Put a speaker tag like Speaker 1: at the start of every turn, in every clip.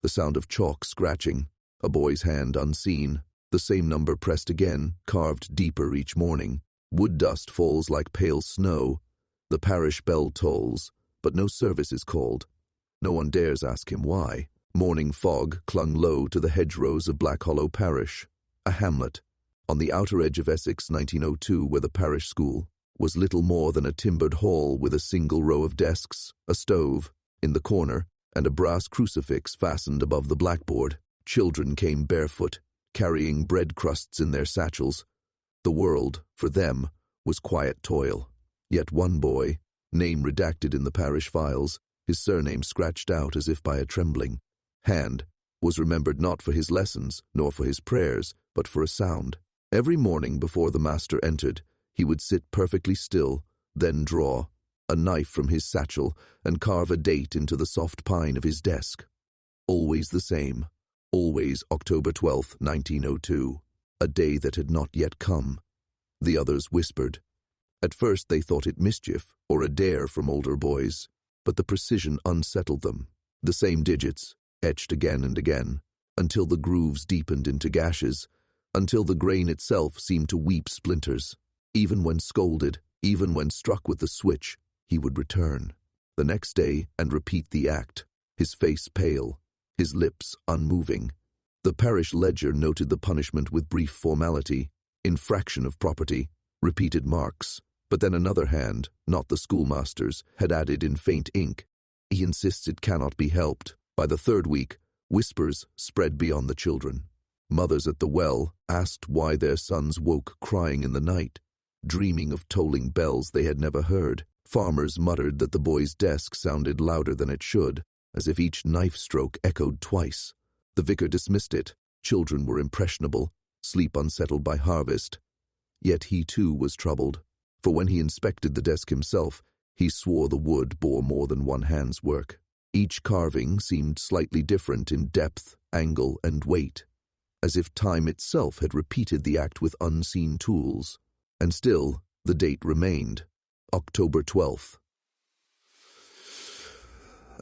Speaker 1: the sound of chalk scratching, a boy's hand unseen, the same number pressed again, carved deeper each morning. Wood dust falls like pale snow. The parish bell tolls, but no service is called. No one dares ask him why. Morning fog clung low to the hedgerows of Black Hollow Parish, a hamlet. On the outer edge of Essex, 1902, where the parish school was little more than a timbered hall with a single row of desks, a stove in the corner, and a brass crucifix fastened above the blackboard. Children came barefoot, carrying bread crusts in their satchels. The world, for them, was quiet toil. Yet one boy, name redacted in the parish files, his surname scratched out as if by a trembling hand, was remembered not for his lessons, nor for his prayers, but for a sound. Every morning before the master entered, he would sit perfectly still, then draw a knife from his satchel and carve a date into the soft pine of his desk. Always the same, always October 12th, 1902, a day that had not yet come. The others whispered. At first they thought it mischief or a dare from older boys, but the precision unsettled them. The same digits, etched again and again, until the grooves deepened into gashes, until the grain itself seemed to weep splinters. Even when scolded, even when struck with the switch, he would return the next day and repeat the act, his face pale, his lips unmoving. The parish ledger noted the punishment with brief formality, infraction of property, repeated marks, but then another hand, not the schoolmaster's, had added in faint ink, "He insists it cannot be helped." By the third week, whispers spread beyond the children. Mothers at the well asked why their sons woke crying in the night, dreaming of tolling bells they had never heard. Farmers muttered that the boy's desk sounded louder than it should, as if each knife stroke echoed twice. The vicar dismissed it. Children were impressionable, sleep unsettled by harvest. Yet he too was troubled, for when he inspected the desk himself, he swore the wood bore more than one hand's work. Each carving seemed slightly different in depth, angle, and weight, as if time itself had repeated the act with unseen tools. And still, the date remained, October 12th.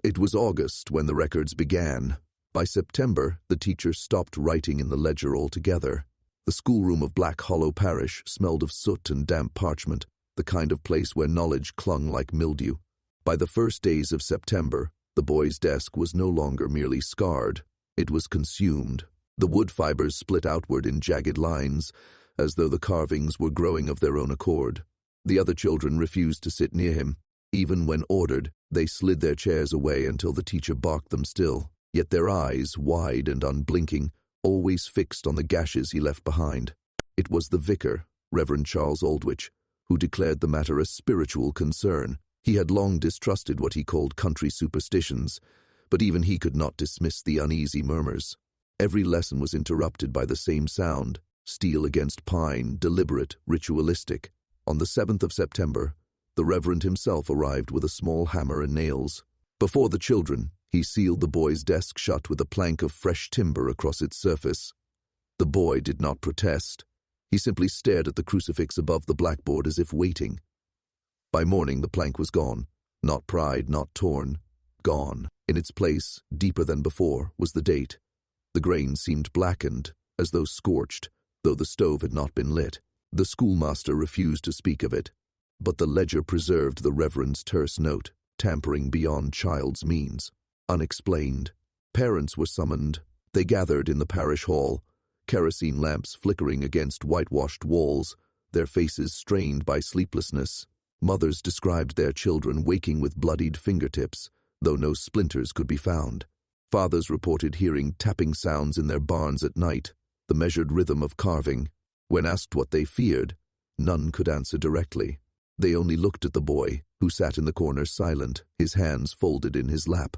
Speaker 1: It was August when the records began. By September, the teacher stopped writing in the ledger altogether. The schoolroom of Black Hollow Parish smelled of soot and damp parchment, the kind of place where knowledge clung like mildew. By the first days of September, the boy's desk was no longer merely scarred. It was consumed. The wood fibers split outward in jagged lines, as though the carvings were growing of their own accord. The other children refused to sit near him. Even when ordered, they slid their chairs away until the teacher barked them still. Yet their eyes, wide and unblinking, always fixed on the gashes he left behind. It was the vicar, Reverend Charles Aldwych, who declared the matter a spiritual concern. He had long distrusted what he called country superstitions, but even he could not dismiss the uneasy murmurs. Every lesson was interrupted by the same sound, steel against pine, deliberate, ritualistic. On the 7th of September, the Reverend himself arrived with a small hammer and nails. Before the children, he sealed the boy's desk shut with a plank of fresh timber across its surface. The boy did not protest. He simply stared at the crucifix above the blackboard as if waiting. By morning, the plank was gone. Not pried, not torn. Gone. In its place, deeper than before, was the date. The grain seemed blackened, as though scorched, though the stove had not been lit. The schoolmaster refused to speak of it, but the ledger preserved the Reverend's terse note, tampering beyond child's means. Unexplained. Parents were summoned. They gathered in the parish hall, kerosene lamps flickering against whitewashed walls, their faces strained by sleeplessness. Mothers described their children waking with bloodied fingertips, though no splinters could be found. Fathers reported hearing tapping sounds in their barns at night, the measured rhythm of carving. When asked what they feared, none could answer directly. They only looked at the boy, who sat in the corner silent, his hands folded in his lap.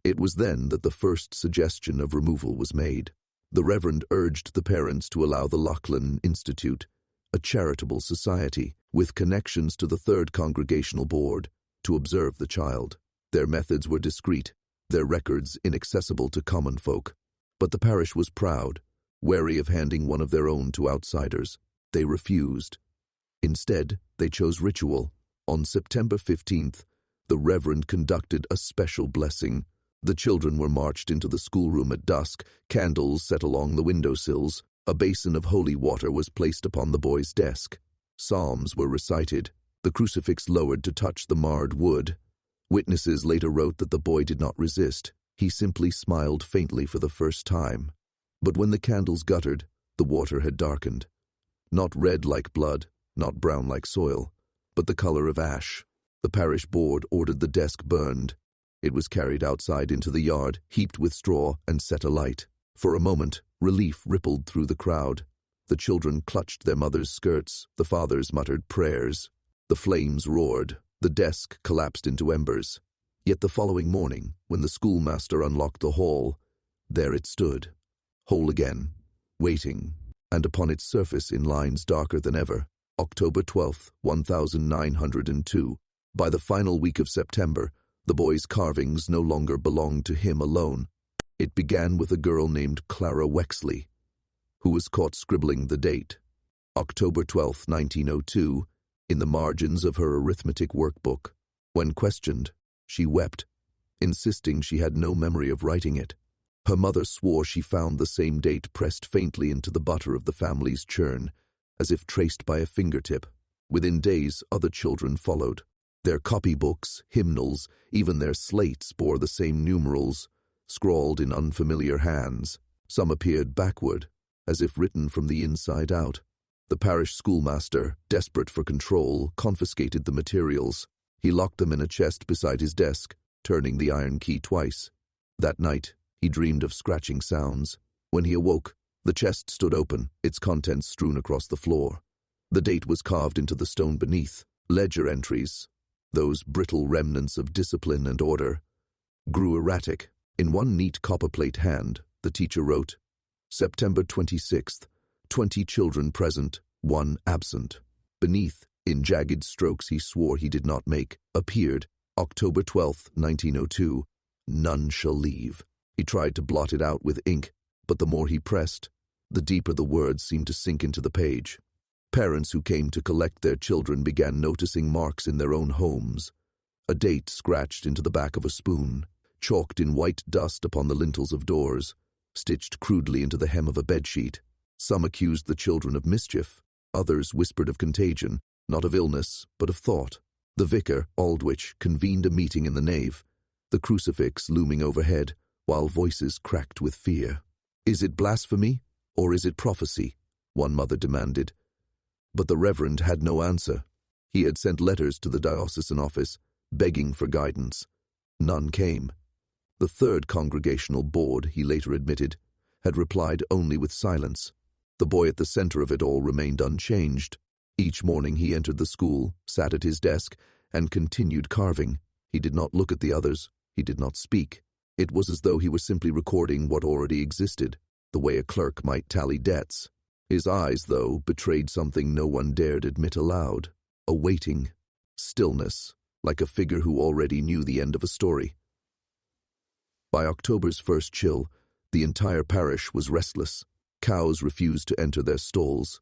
Speaker 1: It was then that the first suggestion of removal was made. The Reverend urged the parents to allow the Lachlan Institute, a charitable society with connections to the Third Congregational Board, to observe the child. Their methods were discreet, their records inaccessible to common folk. But the parish was proud, wary of handing one of their own to outsiders. They refused. Instead, they chose ritual. On September 15th, the Reverend conducted a special blessing, The children were marched into the schoolroom at dusk, candles set along the windowsills. A basin of holy water was placed upon the boy's desk. Psalms were recited, the crucifix lowered to touch the marred wood. Witnesses later wrote that the boy did not resist. He simply smiled faintly for the first time. But when the candles guttered, the water had darkened. Not red like blood, not brown like soil, but the color of ash. The parish board ordered the desk burned. It was carried outside into the yard, heaped with straw, and set alight. For a moment, relief rippled through the crowd. The children clutched their mothers' skirts, the fathers muttered prayers. The flames roared, the desk collapsed into embers. Yet the following morning, when the schoolmaster unlocked the hall, there it stood, whole again, waiting, and upon its surface in lines darker than ever, October 12th, 1902. By the final week of September, the boy's carvings no longer belonged to him alone. It began with a girl named Clara Wexley, who was caught scribbling the date, October 12, 1902, in the margins of her arithmetic workbook. When questioned, she wept, insisting she had no memory of writing it. Her mother swore she found the same date pressed faintly into the butter of the family's churn, as if traced by a fingertip. Within days, other children followed. Their copybooks, hymnals, even their slates bore the same numerals, scrawled in unfamiliar hands. Some appeared backward, as if written from the inside out. The parish schoolmaster, desperate for control, confiscated the materials. He locked them in a chest beside his desk, turning the iron key twice. That night, he dreamed of scratching sounds. When he awoke, the chest stood open, its contents strewn across the floor. The date was carved into the stone beneath. Ledger entries, those brittle remnants of discipline and order, grew erratic. In one neat copperplate hand, the teacher wrote, September 26th, 20 children present, 1 absent. Beneath, in jagged strokes he swore he did not make, appeared, October 12th, 1902, none shall leave. He tried to blot it out with ink, but the more he pressed, the deeper the words seemed to sink into the page. Parents who came to collect their children began noticing marks in their own homes. A date scratched into the back of a spoon, chalked in white dust upon the lintels of doors, stitched crudely into the hem of a bedsheet. Some accused the children of mischief, others whispered of contagion, not of illness, but of thought. The vicar, Aldwych, convened a meeting in the nave, the crucifix looming overhead, while voices cracked with fear. Is it blasphemy, or is it prophecy? One mother demanded. But the reverend had no answer. He had sent letters to the diocesan office, begging for guidance. None came. The third congregational board, he later admitted, had replied only with silence. The boy at the center of it all remained unchanged. Each morning he entered the school, sat at his desk, and continued carving. He did not look at the others. He did not speak. It was as though he were simply recording what already existed, the way a clerk might tally debts. His eyes, though, betrayed something no one dared admit aloud. A waiting stillness, like a figure who already knew the end of a story. By October's first chill, the entire parish was restless. Cows refused to enter their stalls.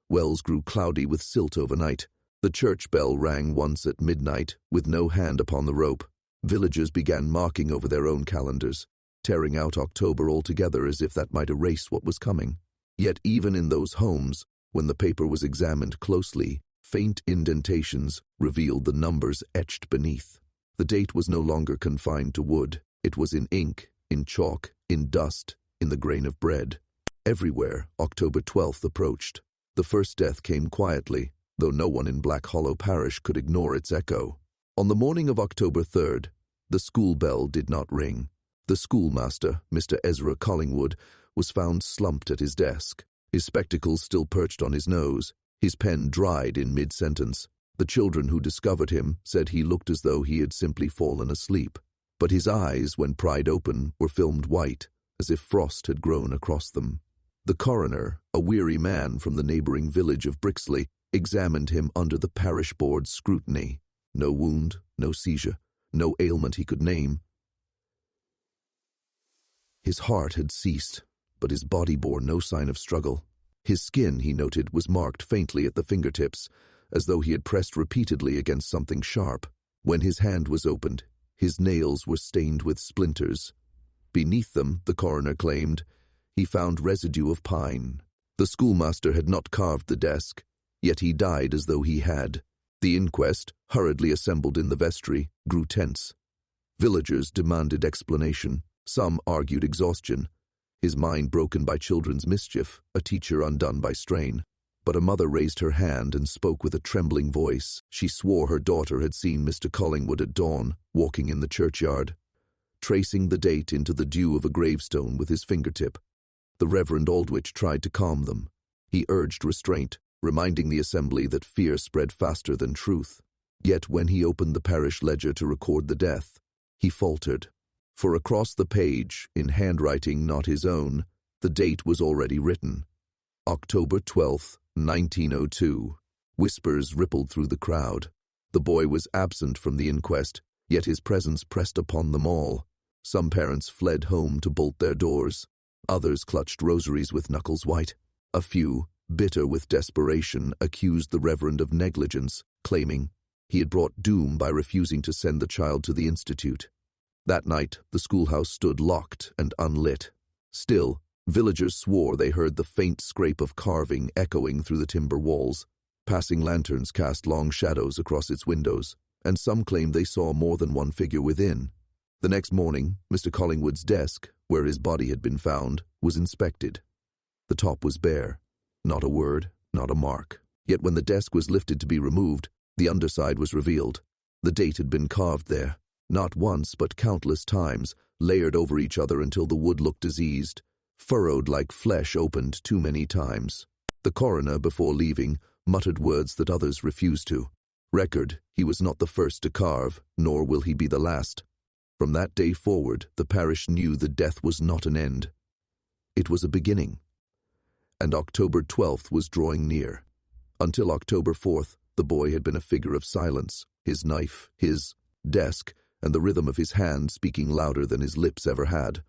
Speaker 1: Wells grew cloudy with silt overnight. The church bell rang once at midnight, with no hand upon the rope. Villagers began marking over their own calendars, tearing out October altogether as if that might erase what was coming. Yet even in those homes, when the paper was examined closely, faint indentations revealed the numbers etched beneath. The date was no longer confined to wood. It was in ink, in chalk, in dust, in the grain of bread. Everywhere, October 12th approached. The first death came quietly, though no one in Black Hollow Parish could ignore its echo. On the morning of October 3rd, the school bell did not ring. The schoolmaster, Mr. Ezra Collingwood, was found slumped at his desk, his spectacles still perched on his nose, his pen dried in mid-sentence. The children who discovered him said he looked as though he had simply fallen asleep, but his eyes, when pried open, were filmed white, as if frost had grown across them. The coroner, a weary man from the neighboring village of Brixley, examined him under the parish board's scrutiny. No wound, no seizure, no ailment he could name. His heart had ceased, but his body bore no sign of struggle. His skin, he noted, was marked faintly at the fingertips, as though he had pressed repeatedly against something sharp. When his hand was opened, His nails were stained with splinters. Beneath them, the coroner claimed, he found residue of pine. The schoolmaster had not carved the desk, yet he died as though he had. The inquest, hurriedly assembled in the vestry, grew tense. Villagers demanded explanation. Some argued exhaustion. His mind broken by children's mischief, a teacher undone by strain. But a mother raised her hand and spoke with a trembling voice. She swore her daughter had seen Mr. Collingwood at dawn, walking in the churchyard, tracing the date into the dew of a gravestone with his fingertip. The Reverend Aldwych tried to calm them. He urged restraint, reminding the assembly that fear spread faster than truth. Yet when he opened the parish ledger to record the death, he faltered. For across the page, in handwriting not his own, the date was already written. October 12th, 1902. Whispers rippled through the crowd. The boy was absent from the inquest, yet his presence pressed upon them all. Some parents fled home to bolt their doors. Others clutched rosaries with knuckles white. A few, bitter with desperation, accused the Reverend of negligence, claiming he had brought doom by refusing to send the child to the institute. That night, the schoolhouse stood locked and unlit. Still, villagers swore they heard the faint scrape of carving echoing through the timber walls. Passing lanterns cast long shadows across its windows, and some claimed they saw more than one figure within. The next morning, Mr. Collingwood's desk, where his body had been found, was inspected. The top was bare. Not a word, not a mark. Yet when the desk was lifted to be removed, the underside was revealed. The date had been carved there, not once but countless times, layered over each other until the wood looked diseased, furrowed like flesh opened too many times. The coroner, before leaving, muttered words that others refused to. Record, he was not the first to carve, nor will he be the last. From that day forward, the parish knew the death was not an end. It was a beginning. And October 12th was drawing near. Until October 4th, the boy had been a figure of silence, his knife, his desk, and the rhythm of his hand speaking louder than his lips ever had.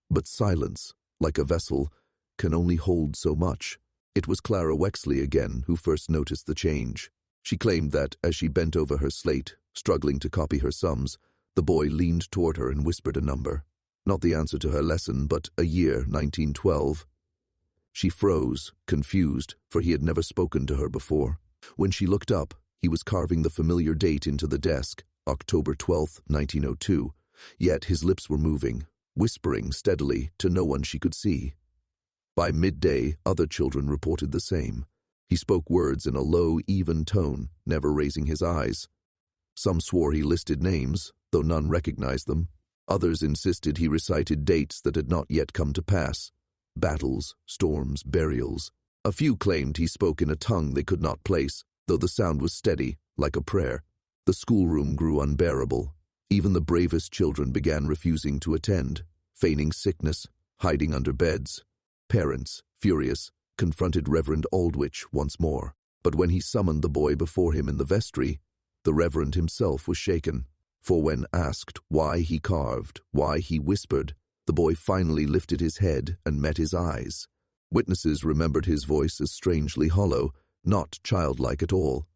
Speaker 1: But silence, like a vessel, can only hold so much. It was Clara Wexley again who first noticed the change. She claimed that, as she bent over her slate, struggling to copy her sums, the boy leaned toward her and whispered a number. Not the answer to her lesson, but a year, 1912. She froze, confused, for he had never spoken to her before. When she looked up, he was carving the familiar date into the desk, October 12th, 1902, yet his lips were moving, whispering steadily to no one she could see. By midday, other children reported the same. He spoke words in a low, even tone, never raising his eyes. Some swore he listed names, though none recognized them. Others insisted he recited dates that had not yet come to pass. Battles, storms, burials. A few claimed he spoke in a tongue they could not place, though the sound was steady, like a prayer. The schoolroom grew unbearable. Even the bravest children began refusing to attend, feigning sickness, hiding under beds. Parents, furious, confronted Reverend Aldwych once more. But when he summoned the boy before him in the vestry, the Reverend himself was shaken. For when asked why he carved, why he whispered, the boy finally lifted his head and met his eyes. Witnesses remembered his voice as strangely hollow, not childlike at all.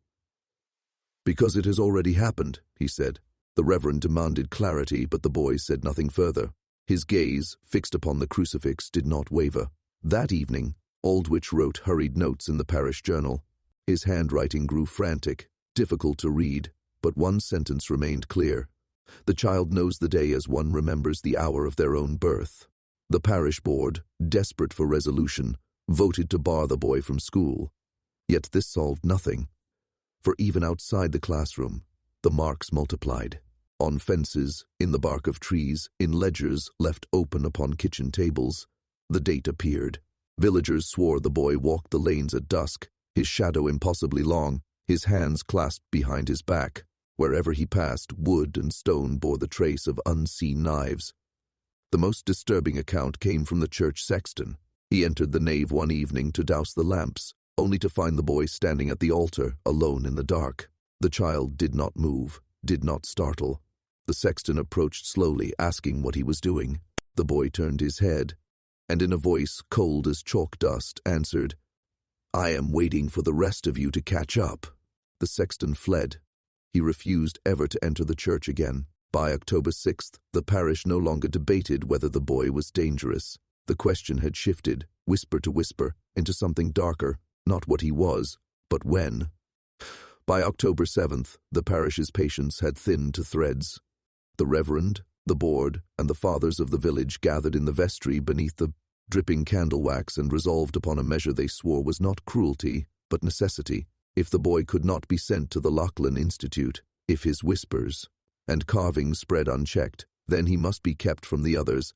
Speaker 1: "Because it has already happened," he said. The Reverend demanded clarity, but the boy said nothing further. His gaze, fixed upon the crucifix, did not waver. That evening, Aldwych wrote hurried notes in the parish journal. His handwriting grew frantic, difficult to read, but one sentence remained clear. The child knows the day as one remembers the hour of their own birth. The parish board, desperate for resolution, voted to bar the boy from school. Yet this solved nothing. For even outside the classroom, the marks multiplied. On fences, in the bark of trees, in ledgers left open upon kitchen tables, the date appeared. Villagers swore the boy walked the lanes at dusk, his shadow impossibly long, his hands clasped behind his back. Wherever he passed, wood and stone bore the trace of unseen knives. The most disturbing account came from the church sexton. He entered the nave one evening to douse the lamps, only to find the boy standing at the altar, alone in the dark. The child did not move, did not startle. The sexton approached slowly, asking what he was doing. The boy turned his head, and in a voice cold as chalk dust, answered, "I am waiting for the rest of you to catch up." The sexton fled. He refused ever to enter the church again. By October 6th, the parish no longer debated whether the boy was dangerous. The question had shifted, whisper to whisper, into something darker, not what he was, but when. By October 7th, the parish's patience had thinned to threads. The reverend, the board, and the fathers of the village gathered in the vestry beneath the dripping candle wax and resolved upon a measure they swore was not cruelty, but necessity. If the boy could not be sent to the Lachlan Institute, if his whispers and carvings spread unchecked, then he must be kept from the others.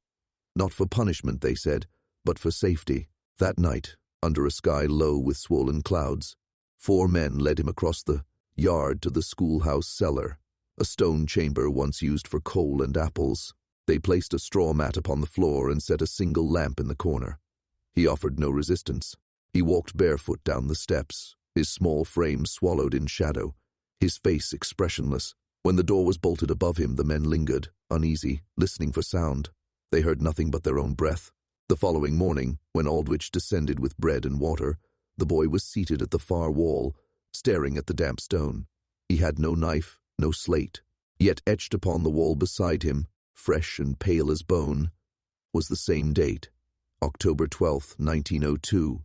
Speaker 1: Not for punishment, they said, but for safety. That night, under a sky low with swollen clouds, 4 men led him across the yard to the schoolhouse cellar, a stone chamber once used for coal and apples. They placed a straw mat upon the floor and set a single lamp in the corner. He offered no resistance. He walked barefoot down the steps, his small frame swallowed in shadow, his face expressionless. When the door was bolted above him, the men lingered, uneasy, listening for sound. They heard nothing but their own breath. The following morning, when Aldwych descended with bread and water, the boy was seated at the far wall, staring at the damp stone. He had no knife, no slate, yet etched upon the wall beside him, fresh and pale as bone, was the same date, October 12th, 1902.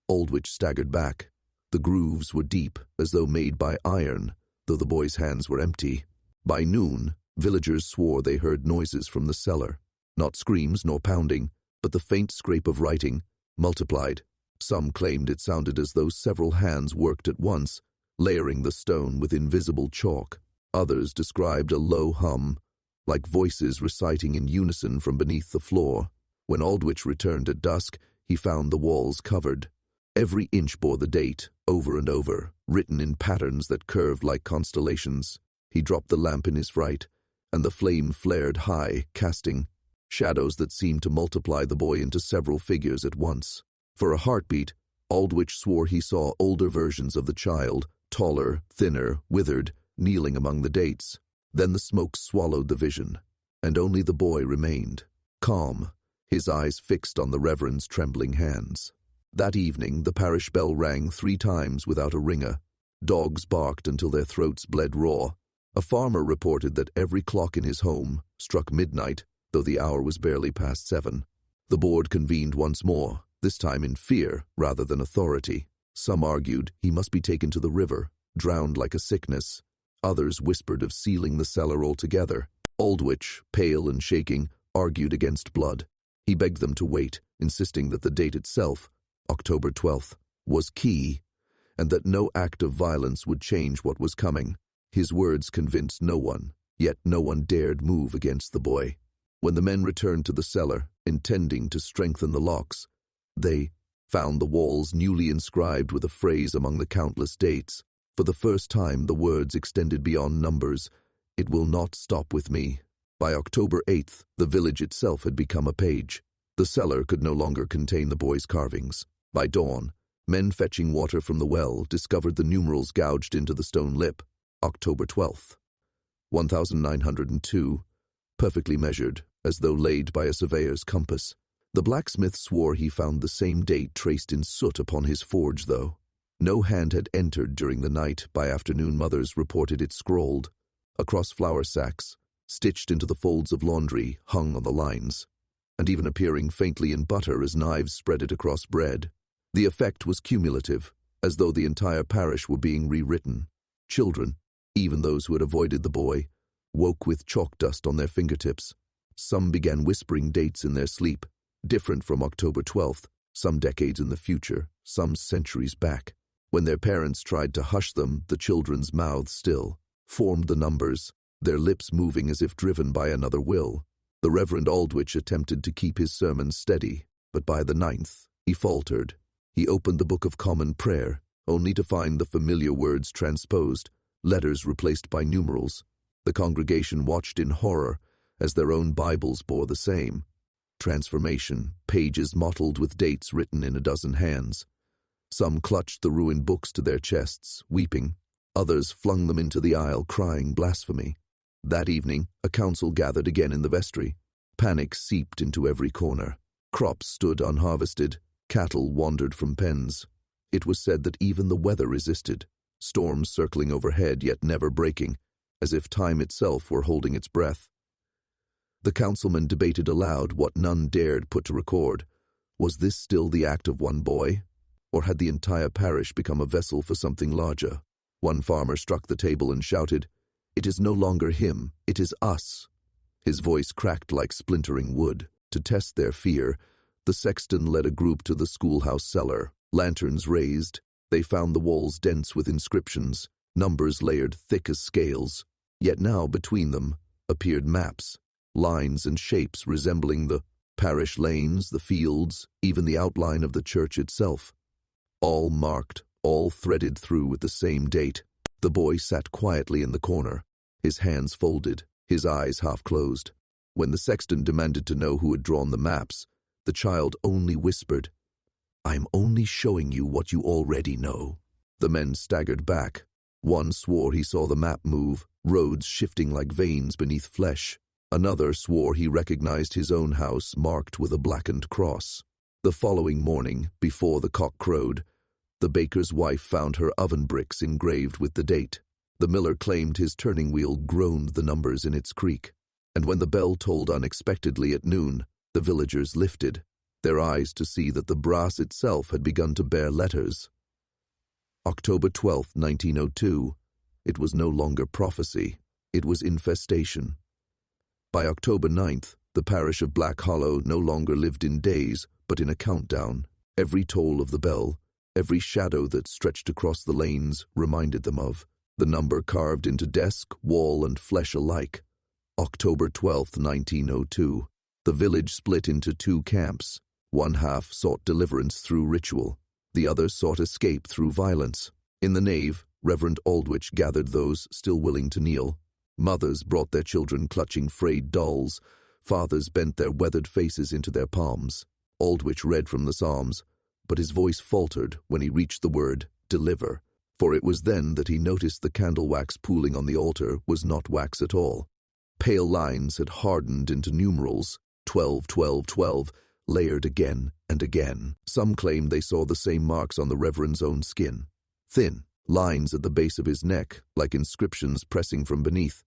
Speaker 1: Aldwych staggered back. The grooves were deep, as though made by iron, though the boy's hands were empty. By noon, villagers swore they heard noises from the cellar, not screams nor pounding, but the faint scrape of writing, multiplied. Some claimed it sounded as though several hands worked at once, layering the stone with invisible chalk. Others described a low hum, like voices reciting in unison from beneath the floor. When Aldwych returned at dusk, he found the walls covered. Every inch bore the date, over and over, written in patterns that curved like constellations. He dropped the lamp in his fright, and the flame flared high, casting shadows that seemed to multiply the boy into several figures at once. For a heartbeat, Aldwych swore he saw older versions of the child, taller, thinner, withered, kneeling among the dates. Then the smoke swallowed the vision, and only the boy remained, calm, his eyes fixed on the reverend's trembling hands. That evening, the parish bell rang 3 times without a ringer. Dogs barked until their throats bled raw. A farmer reported that every clock in his home struck midnight, though the hour was barely past 7. The board convened once more, this time in fear rather than authority. Some argued he must be taken to the river, drowned like a sickness. Others whispered of sealing the cellar altogether. Aldwych, pale and shaking, argued against blood. He begged them to wait, insisting that the date itself, October 12th, was key, and that no act of violence would change what was coming. His words convinced no one, yet no one dared move against the boy. When the men returned to the cellar, intending to strengthen the locks, they found the walls newly inscribed with a phrase among the countless dates. For the first time, the words extended beyond numbers. "It will not stop with me." By October 8th, the village itself had become a page. The cellar could no longer contain the boy's carvings. By dawn, men fetching water from the well discovered the numerals gouged into the stone lip. October 12th, 1902, perfectly measured, as though laid by a surveyor's compass. The blacksmith swore he found the same date traced in soot upon his forge, though. No hand had entered during the night. By afternoon, mothers reported it scrawled across flour sacks, stitched into the folds of laundry hung on the lines, and even appearing faintly in butter as knives spread it across bread. The effect was cumulative, as though the entire parish were being rewritten. Children, even those who had avoided the boy, woke with chalk dust on their fingertips. Some began whispering dates in their sleep, different from October 12th, some decades in the future, some centuries back. When their parents tried to hush them, the children's mouths still formed the numbers, their lips moving as if driven by another will. The Reverend Aldwych attempted to keep his sermons steady, but by the 9th, he faltered. He opened the Book of Common Prayer, only to find the familiar words transposed, letters replaced by numerals. The congregation watched in horror as their own Bibles bore the same transformation, pages mottled with dates written in a dozen hands. Some clutched the ruined books to their chests, weeping. Others flung them into the aisle, crying blasphemy. That evening, a council gathered again in the vestry. Panic seeped into every corner. Crops stood unharvested. Cattle wandered from pens. It was said that even the weather resisted, storms circling overhead yet never breaking. as if time itself were holding its breath. The councilmen debated aloud what none dared put to record. Was this still the act of one boy? Or had the entire parish become a vessel for something larger? One farmer struck the table and shouted, "It is no longer him, it is us." His voice cracked like splintering wood. To test their fear, the sexton led a group to the schoolhouse cellar. Lanterns raised, they found the walls dense with inscriptions, numbers layered thick as scales. Yet now between them appeared maps, lines and shapes resembling the parish lanes, the fields, even the outline of the church itself. All marked, all threaded through with the same date. The boy sat quietly in the corner, his hands folded, his eyes half closed. When the sexton demanded to know who had drawn the maps, the child only whispered, "I'm only showing you what you already know." The men staggered back. One swore he saw the map move, roads shifting like veins beneath flesh. Another swore he recognized his own house marked with a blackened cross. The following morning, before the cock crowed, the baker's wife found her oven bricks engraved with the date. The miller claimed his turning wheel groaned the numbers in its creak. And when the bell tolled unexpectedly at noon, the villagers lifted their eyes to see that the brass itself had begun to bear letters. October 12, 1902. It was no longer prophecy, it was infestation. By October 9th, the parish of Black Hollow no longer lived in days, but in a countdown. Every toll of the bell, every shadow that stretched across the lanes reminded them of the number carved into desk, wall, and flesh alike. October 12, 1902. The village split into two camps. One half sought deliverance through ritual. The other sought escape through violence. In the nave, Reverend Aldwych gathered those still willing to kneel. Mothers brought their children clutching frayed dolls. Fathers bent their weathered faces into their palms. Aldwych read from the Psalms, but his voice faltered when he reached the word, "deliver," for it was then that he noticed the candle wax pooling on the altar was not wax at all. Pale lines had hardened into numerals, 12, 12, 12, layered again and again. Some claimed they saw the same marks on the Reverend's own skin. Thin lines at the base of his neck, like inscriptions pressing from beneath.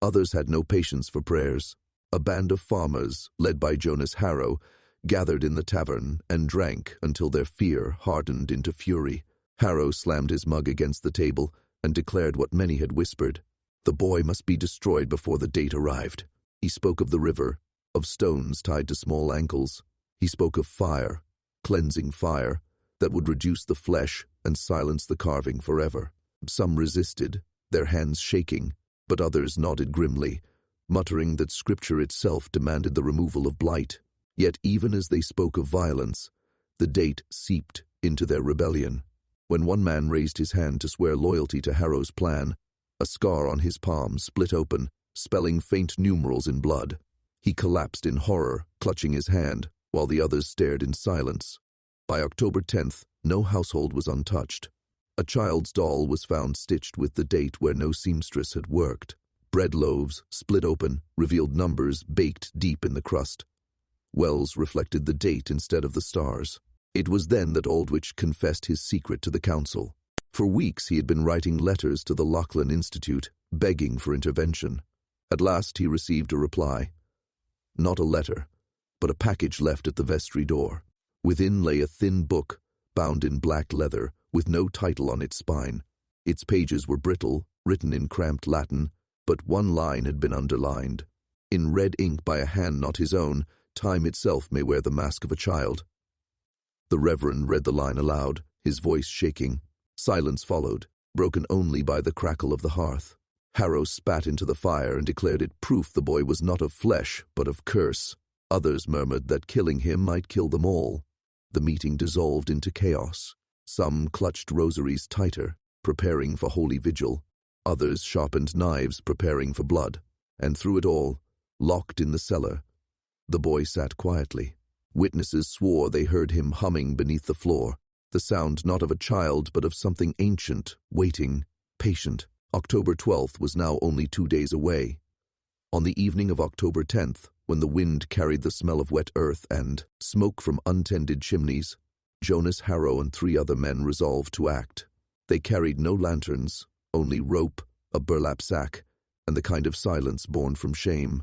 Speaker 1: Others had no patience for prayers. A band of farmers, led by Jonas Harrow, gathered in the tavern and drank until their fear hardened into fury. Harrow slammed his mug against the table and declared what many had whispered. The boy must be destroyed before the date arrived. He spoke of the river, of stones tied to small ankles. He spoke of fire, cleansing fire, that would reduce the flesh and silence the carving forever. Some resisted, their hands shaking, but others nodded grimly, muttering that Scripture itself demanded the removal of blight. Yet even as they spoke of violence, the date seeped into their rebellion. When one man raised his hand to swear loyalty to Harrow's plan, a scar on his palm split open, spelling faint numerals in blood. He collapsed in horror, clutching his hand, while the others stared in silence. By October 10th, no household was untouched. A child's doll was found stitched with the date where no seamstress had worked. Bread loaves, split open, revealed numbers baked deep in the crust. Wells reflected the date instead of the stars. It was then that Aldwych confessed his secret to the council. For weeks he had been writing letters to the Lachlan Institute, begging for intervention. At last he received a reply. Not a letter, but a package left at the vestry door. Within lay a thin book, bound in black leather, with no title on its spine. Its pages were brittle, written in cramped Latin, but one line had been underlined. In red ink by a hand not his own, time itself may wear the mask of a child. The Reverend read the line aloud, his voice shaking. Silence followed, broken only by the crackle of the hearth. Harrow spat into the fire and declared it proof the boy was not of flesh, but of curse. Others murmured that killing him might kill them all. The meeting dissolved into chaos. Some clutched rosaries tighter, preparing for holy vigil. Others sharpened knives, preparing for blood. And through it all, locked in the cellar, the boy sat quietly. Witnesses swore they heard him humming beneath the floor, the sound not of a child but of something ancient, waiting, patient. October 12th was now only 2 days away. On the evening of October 10th, when the wind carried the smell of wet earth and smoke from untended chimneys, Jonas Harrow and 3 other men resolved to act. They carried no lanterns, only rope, a burlap sack, and the kind of silence born from shame.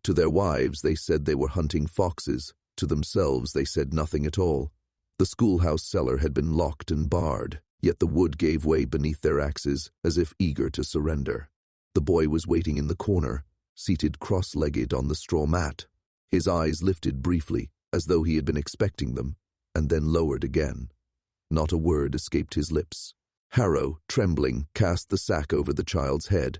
Speaker 1: To their wives they said they were hunting foxes, to themselves they said nothing at all. The schoolhouse cellar had been locked and barred, yet the wood gave way beneath their axes as if eager to surrender. The boy was waiting in the corner, seated cross-legged on the straw mat. His eyes lifted briefly, as though he had been expecting them, and then lowered again. Not a word escaped his lips. Harrow, trembling, cast the sack over the child's head.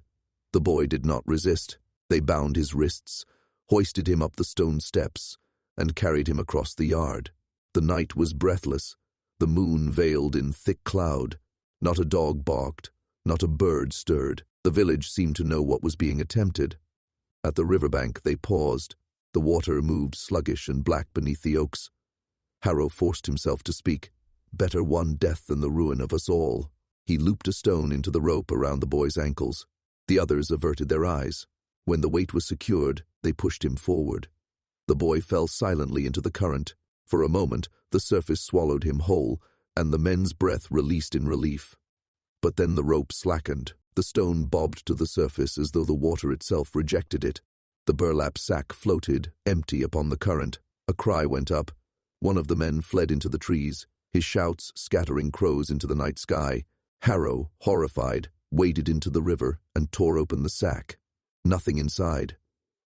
Speaker 1: The boy did not resist. They bound his wrists, hoisted him up the stone steps, and carried him across the yard. The night was breathless, the moon veiled in thick cloud. Not a dog barked, not a bird stirred. The village seemed to know what was being attempted. At the riverbank they paused. The water moved sluggish and black beneath the oaks. Harrow forced himself to speak. Better one death than the ruin of us all. He looped a stone into the rope around the boy's ankles. The others averted their eyes. When the weight was secured, they pushed him forward. The boy fell silently into the current. For a moment, the surface swallowed him whole, and the men's breath released in relief. But then the rope slackened. The stone bobbed to the surface as though the water itself rejected it. The burlap sack floated, empty upon the current. A cry went up. One of the men fled into the trees, his shouts scattering crows into the night sky. Harrow, horrified, waded into the river and tore open the sack. Nothing inside.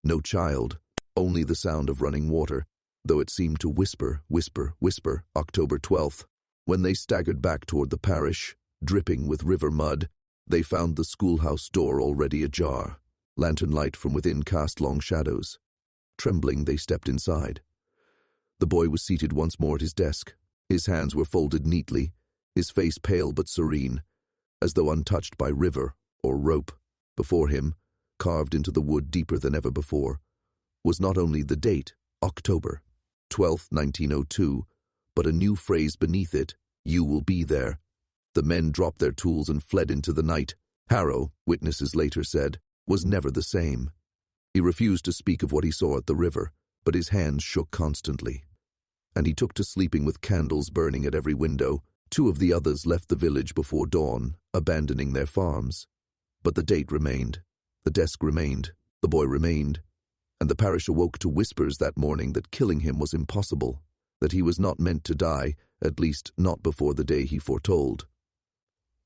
Speaker 1: No child. Only the sound of running water, though it seemed to whisper, whisper, whisper. October 12th. When they staggered back toward the parish, dripping with river mud, they found the schoolhouse door already ajar. Lantern light from within cast long shadows. Trembling, they stepped inside. The boy was seated once more at his desk. His hands were folded neatly, his face pale but serene, as though untouched by river or rope. Before him, carved into the wood deeper than ever before, was not only the date, October 12th, 1902, but a new phrase beneath it, "You will be there." The men dropped their tools and fled into the night. Harrow, witnesses later said, was never the same. He refused to speak of what he saw at the river, but his hands shook constantly. And he took to sleeping with candles burning at every window. Two of the others left the village before dawn, abandoning their farms. But the date remained, the desk remained, the boy remained, and the parish awoke to whispers that morning that killing him was impossible, that he was not meant to die, at least not before the day he foretold.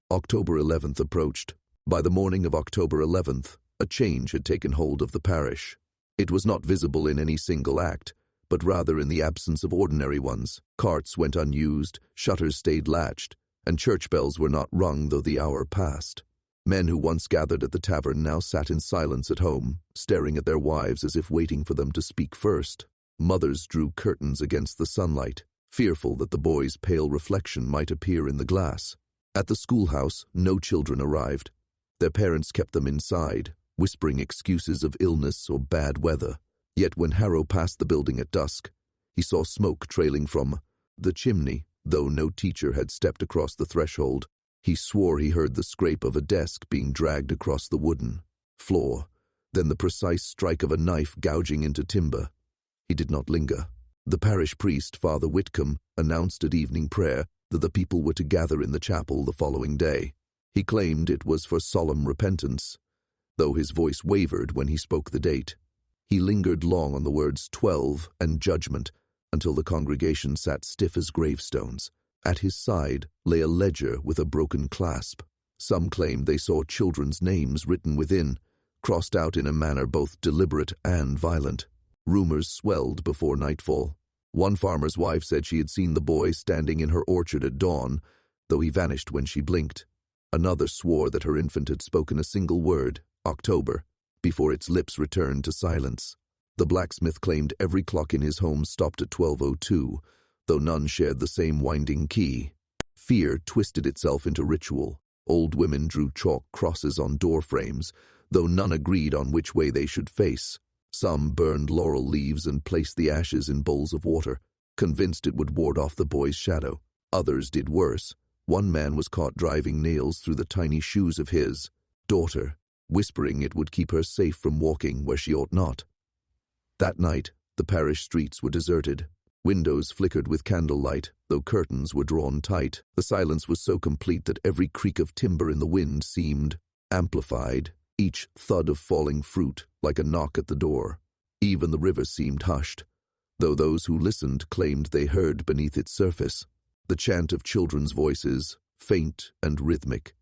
Speaker 1: October 11th approached. By the morning of October 11th, a change had taken hold of the parish. It was not visible in any single act, but rather in the absence of ordinary ones. Carts went unused, shutters stayed latched, and church bells were not rung though the hour passed. Men who once gathered at the tavern now sat in silence at home, staring at their wives as if waiting for them to speak first. Mothers drew curtains against the sunlight, fearful that the boy's pale reflection might appear in the glass. At the schoolhouse, no children arrived. Their parents kept them inside, whispering excuses of illness or bad weather. Yet when Harrow passed the building at dusk, he saw smoke trailing from the chimney. Though no teacher had stepped across the threshold, he swore he heard the scrape of a desk being dragged across the wooden floor, then the precise strike of a knife gouging into timber. He did not linger. The parish priest, Father Whitcomb, announced at evening prayer that the people were to gather in the chapel the following day. He claimed it was for solemn repentance, though his voice wavered when he spoke the date. He lingered long on the words 12 and judgment until the congregation sat stiff as gravestones. At his side lay a ledger with a broken clasp. Some claimed they saw children's names written within, crossed out in a manner both deliberate and violent. Rumors swelled before nightfall. One farmer's wife said she had seen the boy standing in her orchard at dawn, though he vanished when she blinked. Another swore that her infant had spoken a single word, October, before its lips returned to silence. The blacksmith claimed every clock in his home stopped at 12:02, though none shared the same winding key. Fear twisted itself into ritual. Old women drew chalk crosses on door frames, though none agreed on which way they should face. Some burned laurel leaves and placed the ashes in bowls of water, convinced it would ward off the boy's shadow. Others did worse. One man was caught driving nails through the tiny shoes of his daughter, whispering it would keep her safe from walking where she ought not. That night, the parish streets were deserted. Windows flickered with candlelight, though curtains were drawn tight. The silence was so complete that every creak of timber in the wind seemed amplified, each thud of falling fruit like a knock at the door. Even the river seemed hushed, though those who listened claimed they heard beneath its surface the chant of children's voices, faint and rhythmic,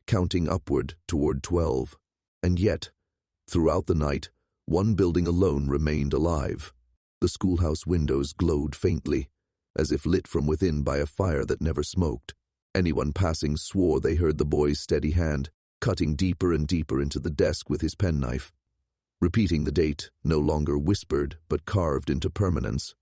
Speaker 1: counting upward toward 12. And yet, throughout the night, one building alone remained alive. The schoolhouse windows glowed faintly, as if lit from within by a fire that never smoked. Anyone passing swore they heard the boy's steady hand, cutting deeper and deeper into the desk with his penknife, repeating the date, no longer whispered but carved into permanence.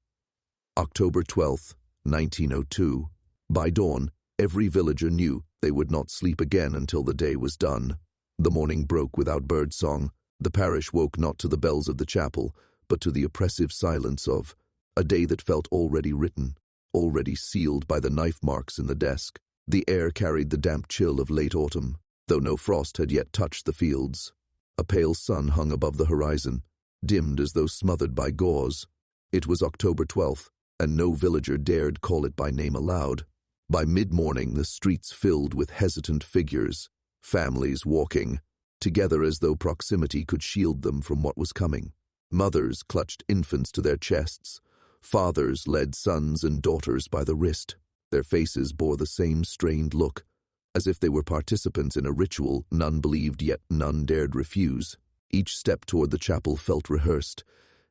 Speaker 1: October 12th, 1902. By dawn, every villager knew they would not sleep again until the day was done. The morning broke without birdsong. The parish woke not to the bells of the chapel, but to the oppressive silence of a day that felt already written, already sealed by the knife marks in the desk. The air carried the damp chill of late autumn, though no frost had yet touched the fields. A pale sun hung above the horizon, dimmed as though smothered by gauze. It was October 12th, and no villager dared call it by name aloud. By mid-morning, the streets filled with hesitant figures, families walking, together as though proximity could shield them from what was coming. Mothers clutched infants to their chests. Fathers led sons and daughters by the wrist. Their faces bore the same strained look, as if they were participants in a ritual none believed yet none dared refuse. Each step toward the chapel felt rehearsed,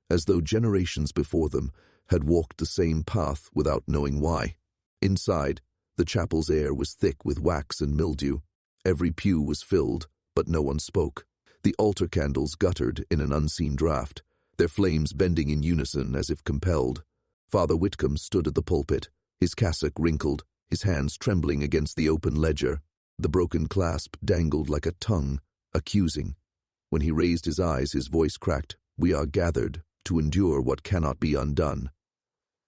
Speaker 1: as though generations before them had walked the same path without knowing why. Inside, the chapel's air was thick with wax and mildew. Every pew was filled, but no one spoke. The altar candles guttered in an unseen draught, their flames bending in unison as if compelled. Father Whitcomb stood at the pulpit, his cassock wrinkled, his hands trembling against the open ledger. The broken clasp dangled like a tongue, accusing. When he raised his eyes, his voice cracked. "We are gathered to endure what cannot be undone."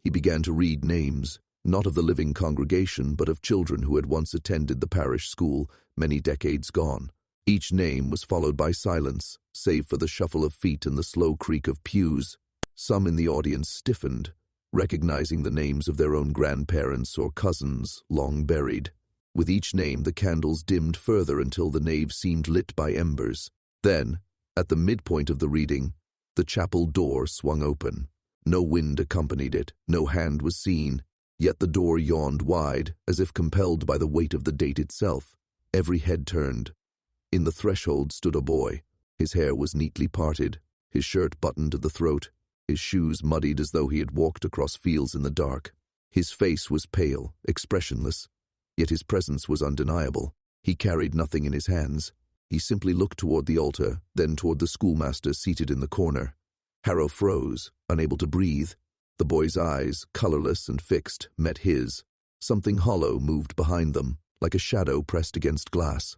Speaker 1: He began to read names, not of the living congregation, but of children who had once attended the parish school many decades gone. Each name was followed by silence, save for the shuffle of feet and the slow creak of pews. Some in the audience stiffened, recognizing the names of their own grandparents or cousins long buried. With each name, the candles dimmed further until the nave seemed lit by embers. Then, at the midpoint of the reading, the chapel door swung open. No wind accompanied it, no hand was seen, yet the door yawned wide, as if compelled by the weight of the date itself. Every head turned. In the threshold stood a boy. His hair was neatly parted, his shirt buttoned to the throat, his shoes muddied as though he had walked across fields in the dark. His face was pale, expressionless, yet his presence was undeniable. He carried nothing in his hands. He simply looked toward the altar, then toward the schoolmaster seated in the corner. Harrow froze, unable to breathe. The boy's eyes, colorless and fixed, met his. Something hollow moved behind them, like a shadow pressed against glass.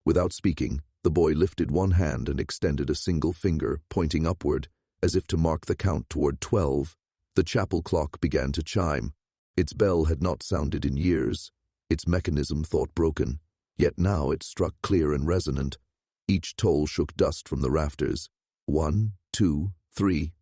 Speaker 1: Without speaking, the boy lifted one hand and extended a single finger, pointing upward, as if to mark the count toward 12. The chapel clock began to chime. Its bell had not sounded in years, its mechanism thought broken, yet now it struck clear and resonant. Each toll shook dust from the rafters. 1, 2, 3.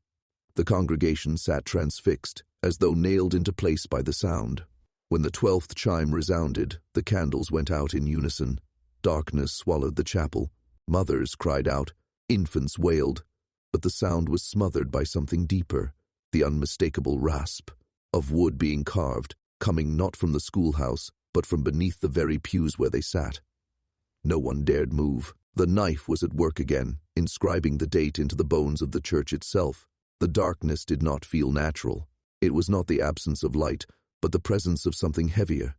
Speaker 1: The congregation sat transfixed, as though nailed into place by the sound. When the 12th chime resounded, the candles went out in unison. Darkness swallowed the chapel. Mothers cried out. Infants wailed. But the sound was smothered by something deeper, the unmistakable rasp of wood being carved, coming not from the schoolhouse, but from beneath the very pews where they sat. No one dared move. The knife was at work again, inscribing the date into the bones of the church itself. The darkness did not feel natural. It was not the absence of light, but the presence of something heavier.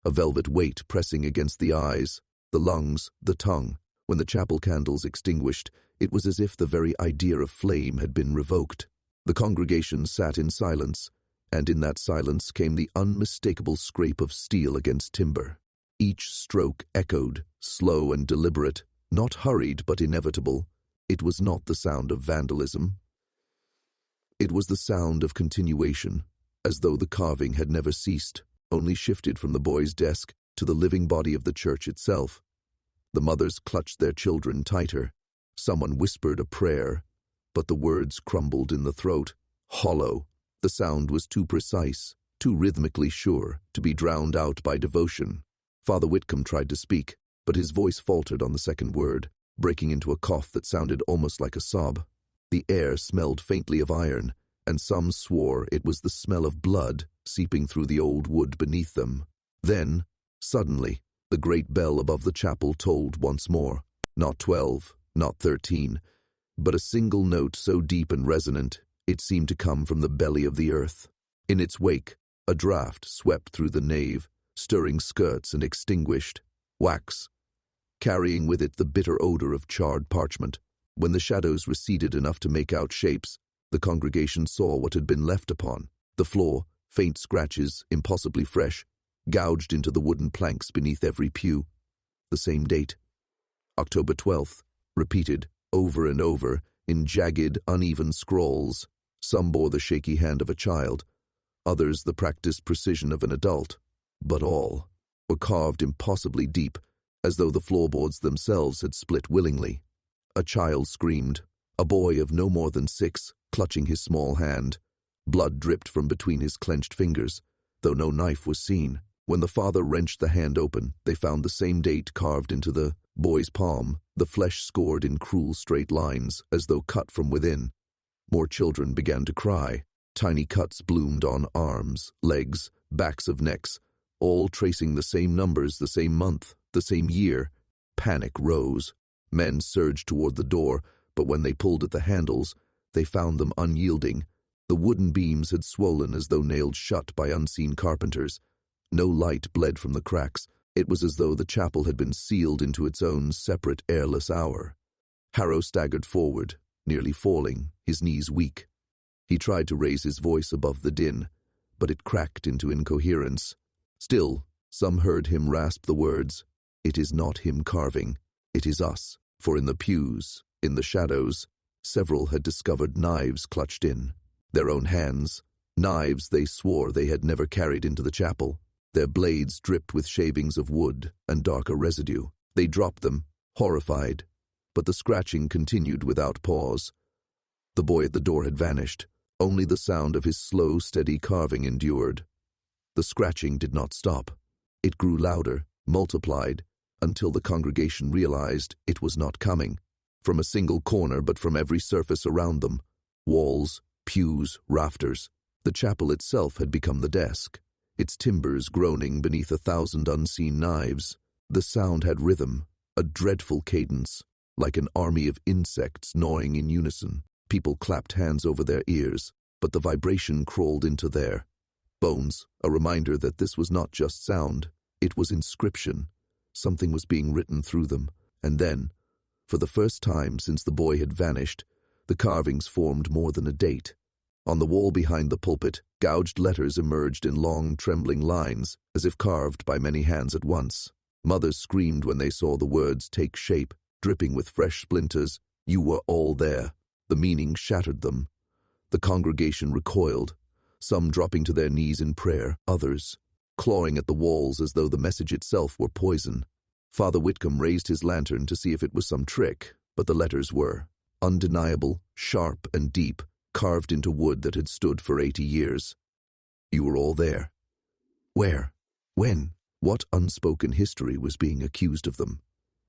Speaker 1: A velvet weight pressing against the eyes, the lungs, the tongue. When the chapel candles extinguished, it was as if the very idea of flame had been revoked. The congregation sat in silence, and in that silence came the unmistakable scrape of steel against timber. Each stroke echoed, slow and deliberate, not hurried but inevitable. It was not the sound of vandalism. It was the sound of continuation, as though the carving had never ceased, only shifted from the boy's desk to the living body of the church itself. The mothers clutched their children tighter. Someone whispered a prayer, but the words crumbled in the throat, hollow. The sound was too precise, too rhythmically sure, to be drowned out by devotion. Father Whitcomb tried to speak, but his voice faltered on the second word, breaking into a cough that sounded almost like a sob. The air smelled faintly of iron, and some swore it was the smell of blood seeping through the old wood beneath them. Then, suddenly, the great bell above the chapel tolled once more. Not 12, not 13, but a single note so deep and resonant it seemed to come from the belly of the earth. In its wake, a draught swept through the nave, stirring skirts and extinguished wax, carrying with it the bitter odor of charred parchment. When the shadows receded enough to make out shapes, the congregation saw what had been left upon. The floor, faint scratches, impossibly fresh, gouged into the wooden planks beneath every pew. The same date, October 12th, repeated over and over in jagged, uneven scrawls. Some bore the shaky hand of a child, others the practiced precision of an adult, but all were carved impossibly deep, as though the floorboards themselves had split willingly. A child screamed, a boy of no more than 6, clutching his small hand. Blood dripped from between his clenched fingers, though no knife was seen. When the father wrenched the hand open, they found the same date carved into the boy's palm, the flesh scored in cruel straight lines, as though cut from within. More children began to cry. Tiny cuts bloomed on arms, legs, backs of necks, all tracing the same numbers, the same month, the same year. Panic rose. Men surged toward the door, but when they pulled at the handles, they found them unyielding. The wooden beams had swollen as though nailed shut by unseen carpenters. No light bled from the cracks. It was as though the chapel had been sealed into its own separate airless hour. Harrow staggered forward, nearly falling, his knees weak. He tried to raise his voice above the din, but it cracked into incoherence. Still, some heard him rasp the words, "It is not him carving, it is us." For in the pews, in the shadows, several had discovered knives clutched in. Their own hands, knives they swore they had never carried into the chapel. Their blades dripped with shavings of wood and darker residue. They dropped them, horrified, but the scratching continued without pause. The boy at the door had vanished. Only the sound of his slow, steady carving endured. The scratching did not stop. It grew louder, multiplied, until the congregation realized it was not coming from a single corner, but from every surface around them. Walls, pews, rafters. The chapel itself had become the desk, its timbers groaning beneath 1,000 unseen knives. The sound had rhythm, a dreadful cadence, like an army of insects gnawing in unison. People clapped hands over their ears, but the vibration crawled into their bones, a reminder that this was not just sound, it was inscription. Something was being written through them, and then, for the first time since the boy had vanished, the carvings formed more than a date. On the wall behind the pulpit, gouged letters emerged in long, trembling lines, as if carved by many hands at once. Mothers screamed when they saw the words take shape, dripping with fresh splinters. You were all there. The meaning shattered them. The congregation recoiled, some dropping to their knees in prayer, others clawing at the walls as though the message itself were poison. Father Whitcomb raised his lantern to see if it was some trick, but the letters were undeniable, sharp and deep, carved into wood that had stood for 80 years. You were all there. Where? When? What unspoken history was being accused of them?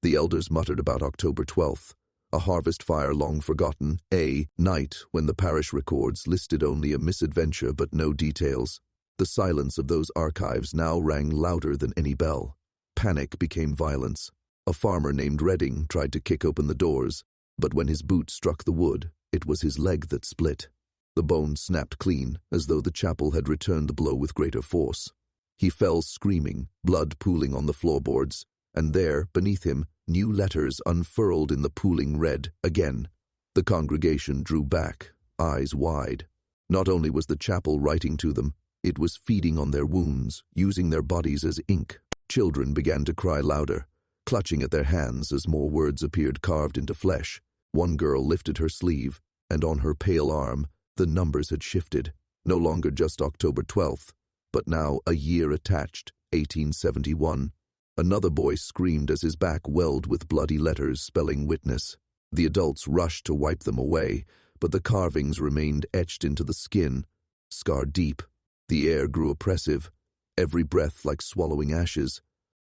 Speaker 1: The elders muttered about October 12th, a harvest fire long forgotten, a night when the parish records listed only a misadventure but no details. The silence of those archives now rang louder than any bell. Panic became violence. A farmer named Redding tried to kick open the doors, but when his boot struck the wood, it was his leg that split. The bone snapped clean, as though the chapel had returned the blow with greater force. He fell screaming, blood pooling on the floorboards, and there, beneath him, new letters unfurled in the pooling red again. The congregation drew back, eyes wide. Not only was the chapel writing to them, it was feeding on their wounds, using their bodies as ink. Children began to cry louder, clutching at their hands as more words appeared carved into flesh. One girl lifted her sleeve, and on her pale arm, the numbers had shifted. No longer just October 12th, but now a year attached, 1871. Another boy screamed as his back welled with bloody letters spelling witness. The adults rushed to wipe them away, but the carvings remained etched into the skin, scar deep. The air grew oppressive, every breath like swallowing ashes.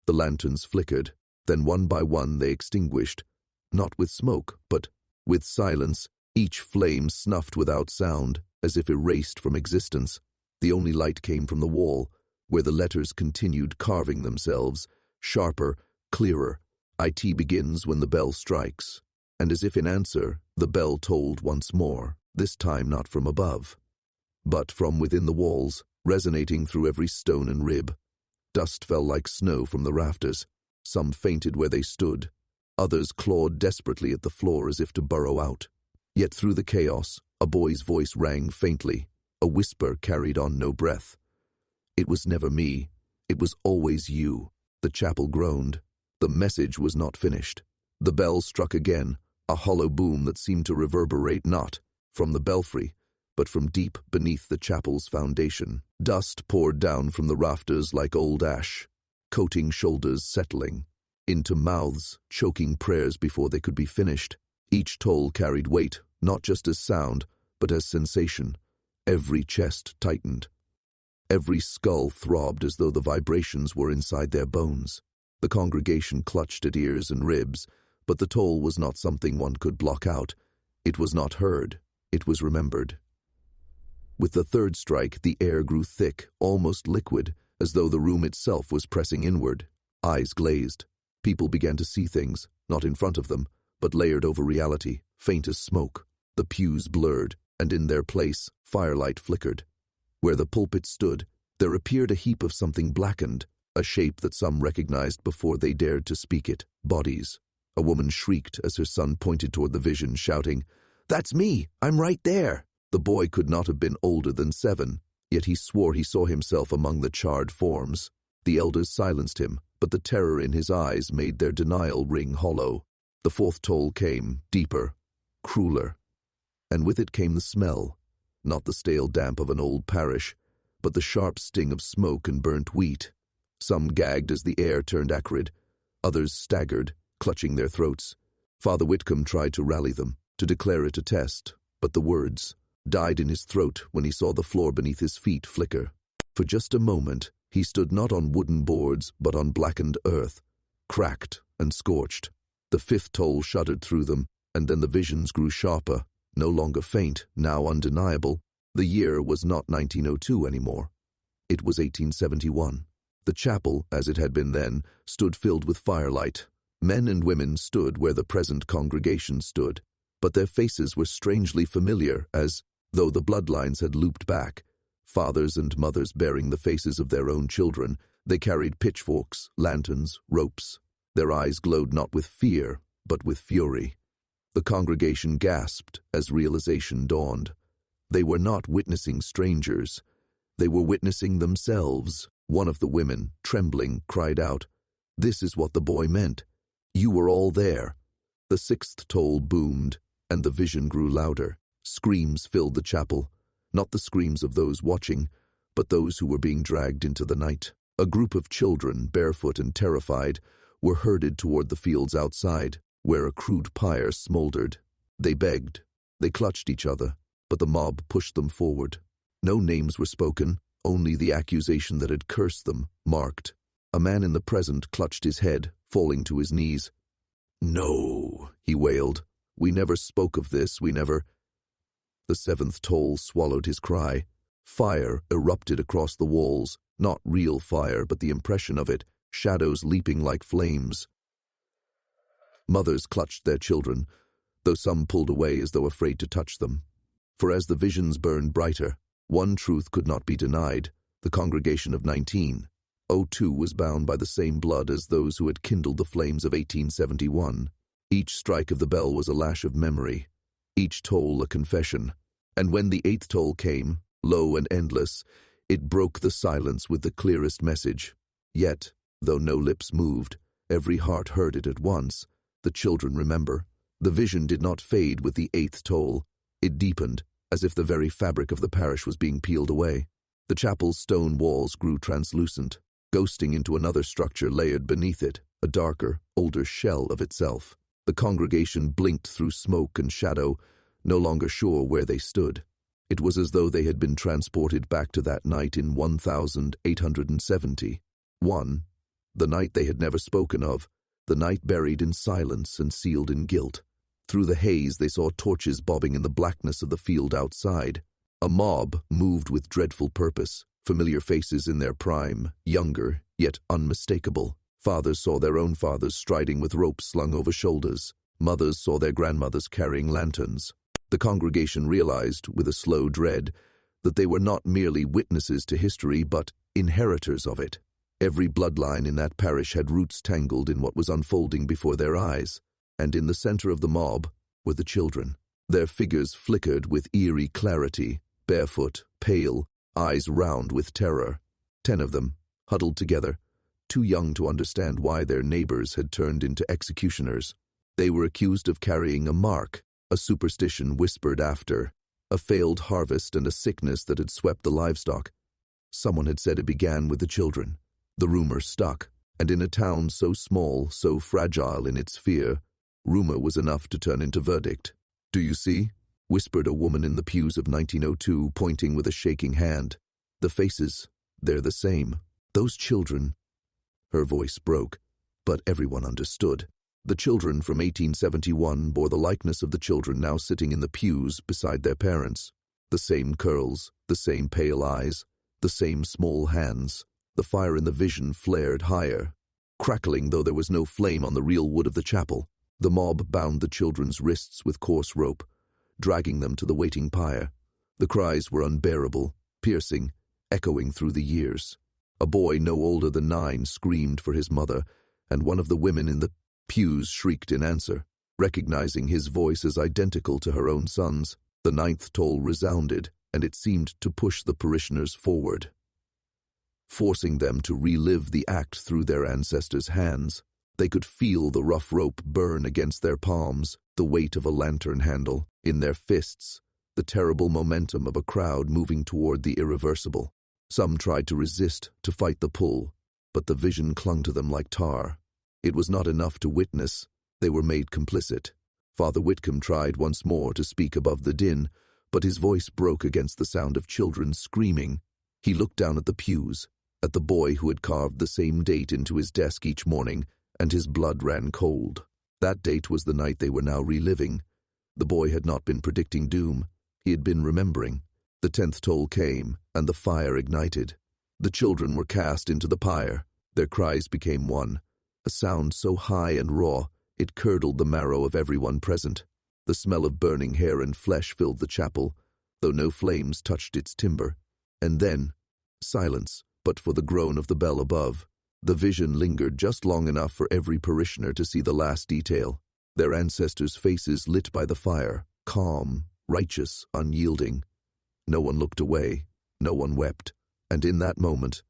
Speaker 1: The lanterns flickered, Then one by one they extinguished, not with smoke, but with silence, each flame snuffed without sound, as if erased from existence. The only light came from the wall, where the letters continued carving themselves, sharper, clearer. "IT begins when the bell strikes." And as if in answer, the bell tolled once more, this time not from above, but from within the walls, resonating through every stone and rib. Dust fell like snow from the rafters. Some fainted where they stood. Others clawed desperately at the floor as if to burrow out. Yet through the chaos, a boy's voice rang faintly. A whisper carried on no breath. "It was never me. It was always you." The chapel groaned. The message was not finished. The bell struck again, a hollow boom that seemed to reverberate not from the belfry, but from deep beneath the chapel's foundation. Dust poured down from the rafters like old ash, coating shoulders, settling into mouths, choking prayers before they could be finished. Each toll carried weight, not just as sound, but as sensation. Every chest tightened. Every skull throbbed as though the vibrations were inside their bones. The congregation clutched at ears and ribs, but the toll was not something one could block out. It was not heard. It was remembered. With the third strike, the air grew thick, almost liquid, as though the room itself was pressing inward. Eyes glazed. People began to see things, not in front of them, but layered over reality, faint as smoke. The pews blurred, and in their place, firelight flickered. Where the pulpit stood, there appeared a heap of something blackened, a shape that some recognized before they dared to speak it. Bodies. A woman shrieked as her son pointed toward the vision, shouting, "That's me! I'm right there!" The boy could not have been older than 7, yet he swore he saw himself among the charred forms. The elders silenced him, but the terror in his eyes made their denial ring hollow. The fourth toll came, deeper, crueler, and with it came the smell, not the stale damp of an old parish, but the sharp sting of smoke and burnt wheat. Some gagged as the air turned acrid, others staggered, clutching their throats. Father Whitcomb tried to rally them, to declare it a test, but the words died in his throat when he saw the floor beneath his feet flicker. For just a moment, he stood not on wooden boards, but on blackened earth, cracked and scorched. The fifth toll shuddered through them, and then the visions grew sharper, no longer faint, now undeniable. The year was not 1902 anymore. It was 1871. The chapel, as it had been then, stood filled with firelight. Men and women stood where the present congregation stood, but their faces were strangely familiar, as though the bloodlines had looped back. Fathers and mothers bearing the faces of their own children, they carried pitchforks, lanterns, ropes. Their eyes glowed not with fear, but with fury. The congregation gasped as realization dawned. They were not witnessing strangers. They were witnessing themselves. One of the women, trembling, cried out, "This is what the boy meant. You were all there." The sixth toll boomed, and the vision grew louder. Screams filled the chapel, not the screams of those watching, but those who were being dragged into the night. A group of children, barefoot and terrified, were herded toward the fields outside, where a crude pyre smoldered. They begged, they clutched each other, but the mob pushed them forward. No names were spoken, only the accusation that had cursed them, marked. A man in the present clutched his head, falling to his knees. "No," he wailed. "We never spoke of this, we never—" The seventh toll swallowed his cry. Fire erupted across the walls, not real fire, but the impression of it, shadows leaping like flames. Mothers clutched their children, though some pulled away as though afraid to touch them. For as the visions burned brighter, one truth could not be denied. The congregation of 1902 was bound by the same blood as those who had kindled the flames of 1871. Each strike of the bell was a lash of memory, each toll a confession. And when the eighth toll came, low and endless, it broke the silence with the clearest message. Yet, though no lips moved, every heart heard it at once. The children remember. The vision did not fade with the eighth toll. It deepened, as if the very fabric of the parish was being peeled away. The chapel's stone walls grew translucent, ghosting into another structure layered beneath it, a darker, older shell of itself. The congregation blinked through smoke and shadow, no longer sure where they stood. It was as though they had been transported back to that night in 1870. The night they had never spoken of, the night buried in silence and sealed in guilt. Through the haze they saw torches bobbing in the blackness of the field outside. A mob moved with dreadful purpose, familiar faces in their prime, younger, yet unmistakable. Fathers saw their own fathers striding with ropes slung over shoulders. Mothers saw their grandmothers carrying lanterns. The congregation realized, with a slow dread, that they were not merely witnesses to history, but inheritors of it. Every bloodline in that parish had roots tangled in what was unfolding before their eyes, and in the center of the mob were the children. Their figures flickered with eerie clarity, barefoot, pale, eyes round with terror. 10 of them, huddled together, too young to understand why their neighbors had turned into executioners. They were accused of carrying a mark, a superstition whispered after, a failed harvest and a sickness that had swept the livestock. Someone had said it began with the children. The rumor stuck, and in a town so small, so fragile in its fear, rumor was enough to turn into verdict. "Do you see?" whispered a woman in the pews of 1902, pointing with a shaking hand. "The faces, they're the same. Those children—" Her voice broke, but everyone understood. The children from 1871 bore the likeness of the children now sitting in the pews beside their parents. The same curls, the same pale eyes, the same small hands. The fire in the vision flared higher, crackling though there was no flame on the real wood of the chapel. The mob bound the children's wrists with coarse rope, dragging them to the waiting pyre. The cries were unbearable, piercing, echoing through the years. A boy no older than 9 screamed for his mother, and one of the women in the pews shrieked in answer, recognizing his voice as identical to her own son's. The 9th toll resounded, and it seemed to push the parishioners forward, forcing them to relive the act through their ancestors' hands. They could feel the rough rope burn against their palms, the weight of a lantern handle in their fists, the terrible momentum of a crowd moving toward the irreversible. Some tried to resist, to fight the pull, but the vision clung to them like tar. It was not enough to witness, they were made complicit. Father Whitcomb tried once more to speak above the din, but his voice broke against the sound of children screaming. He looked down at the pews, at the boy who had carved the same date into his desk each morning, and his blood ran cold. That date was the night they were now reliving. The boy had not been predicting doom, he had been remembering. The 10th toll came, and the fire ignited. The children were cast into the pyre. Their cries became one, a sound so high and raw, it curdled the marrow of everyone present. The smell of burning hair and flesh filled the chapel, though no flames touched its timber. And then, silence, but for the groan of the bell above. The vision lingered just long enough for every parishioner to see the last detail. Their ancestors' faces lit by the fire, calm, righteous, unyielding. No one looked away, no one wept, and in that moment,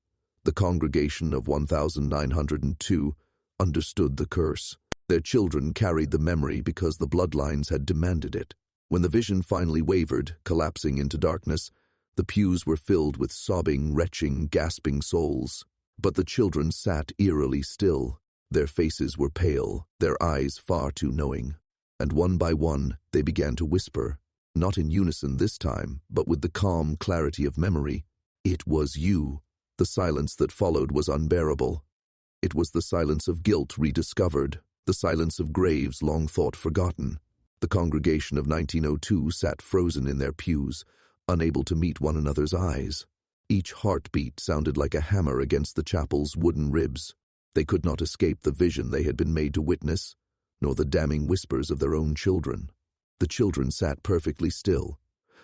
Speaker 1: the congregation of 1902 understood the curse. Their children carried the memory because the bloodlines had demanded it. When the vision finally wavered, collapsing into darkness, the pews were filled with sobbing, retching, gasping souls. But the children sat eerily still. Their faces were pale, their eyes far too knowing. And one by one, they began to whisper, not in unison this time, but with the calm clarity of memory. "It was you." The silence that followed was unbearable. It was the silence of guilt rediscovered, the silence of graves long thought forgotten. The congregation of 1902 sat frozen in their pews, unable to meet one another's eyes. Each heartbeat sounded like a hammer against the chapel's wooden ribs. They could not escape the vision they had been made to witness, nor the damning whispers of their own children. The children sat perfectly still,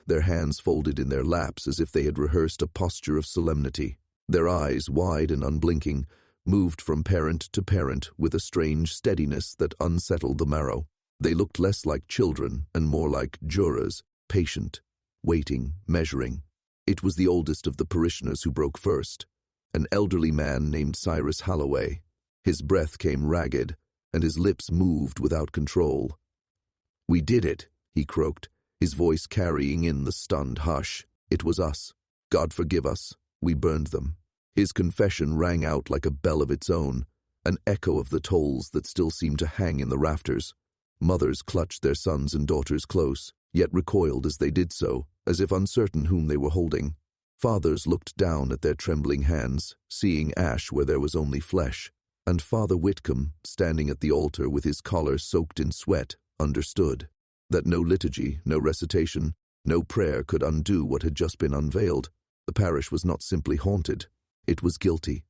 Speaker 1: their hands folded in their laps as if they had rehearsed a posture of solemnity. Their eyes, wide and unblinking, moved from parent to parent with a strange steadiness that unsettled the marrow. They looked less like children and more like jurors, patient, waiting, measuring. It was the oldest of the parishioners who broke first, an elderly man named Cyrus Holloway. His breath came ragged, and his lips moved without control. "We did it," he croaked, his voice carrying in the stunned hush. "It was us. God forgive us. We burned them." His confession rang out like a bell of its own, an echo of the tolls that still seemed to hang in the rafters. Mothers clutched their sons and daughters close, yet recoiled as they did so, as if uncertain whom they were holding. Fathers looked down at their trembling hands, seeing ash where there was only flesh. And Father Whitcomb, standing at the altar with his collar soaked in sweat, understood that no liturgy, no recitation, no prayer could undo what had just been unveiled. The parish was not simply haunted, it was guilty.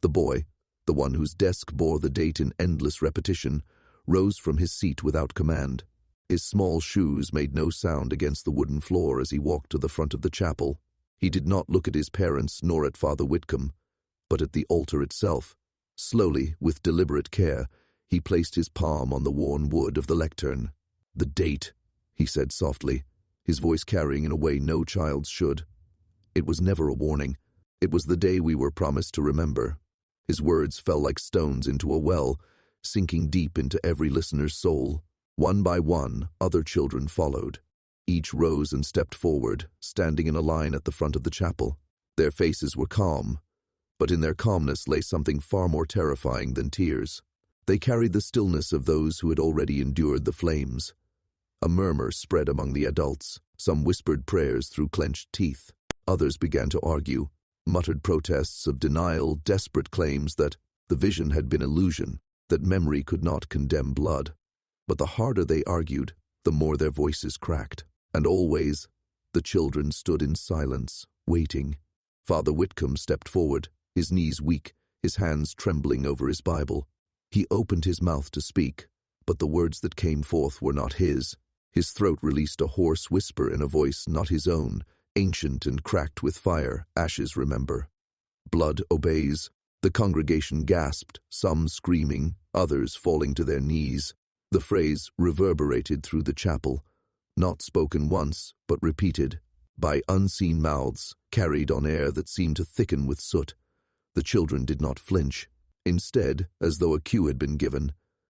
Speaker 1: The boy, the one whose desk bore the date in endless repetition, rose from his seat without command. His small shoes made no sound against the wooden floor as he walked to the front of the chapel. He did not look at his parents nor at Father Whitcomb, but at the altar itself. Slowly, with deliberate care, he placed his palm on the worn wood of the lectern. "The date," he said softly, his voice carrying in a way no child's should. "It was never a warning. It was the day we were promised to remember." His words fell like stones into a well, sinking deep into every listener's soul. One by one, other children followed. Each rose and stepped forward, standing in a line at the front of the chapel. Their faces were calm, but in their calmness lay something far more terrifying than tears. They carried the stillness of those who had already endured the flames. A murmur spread among the adults. Some whispered prayers through clenched teeth. Others began to argue, muttered protests of denial, desperate claims that the vision had been illusion, that memory could not condemn blood. But the harder they argued, the more their voices cracked. And always, the children stood in silence, waiting. Father Whitcomb stepped forward, his knees weak, his hands trembling over his Bible. He opened his mouth to speak, but the words that came forth were not his. His throat released a hoarse whisper in a voice not his own, ancient and cracked with fire, ashes remember. "Blood obeys." The congregation gasped, some screaming, others falling to their knees. The phrase reverberated through the chapel, not spoken once, but repeated, by unseen mouths, carried on air that seemed to thicken with soot. The children did not flinch. Instead, as though a cue had been given,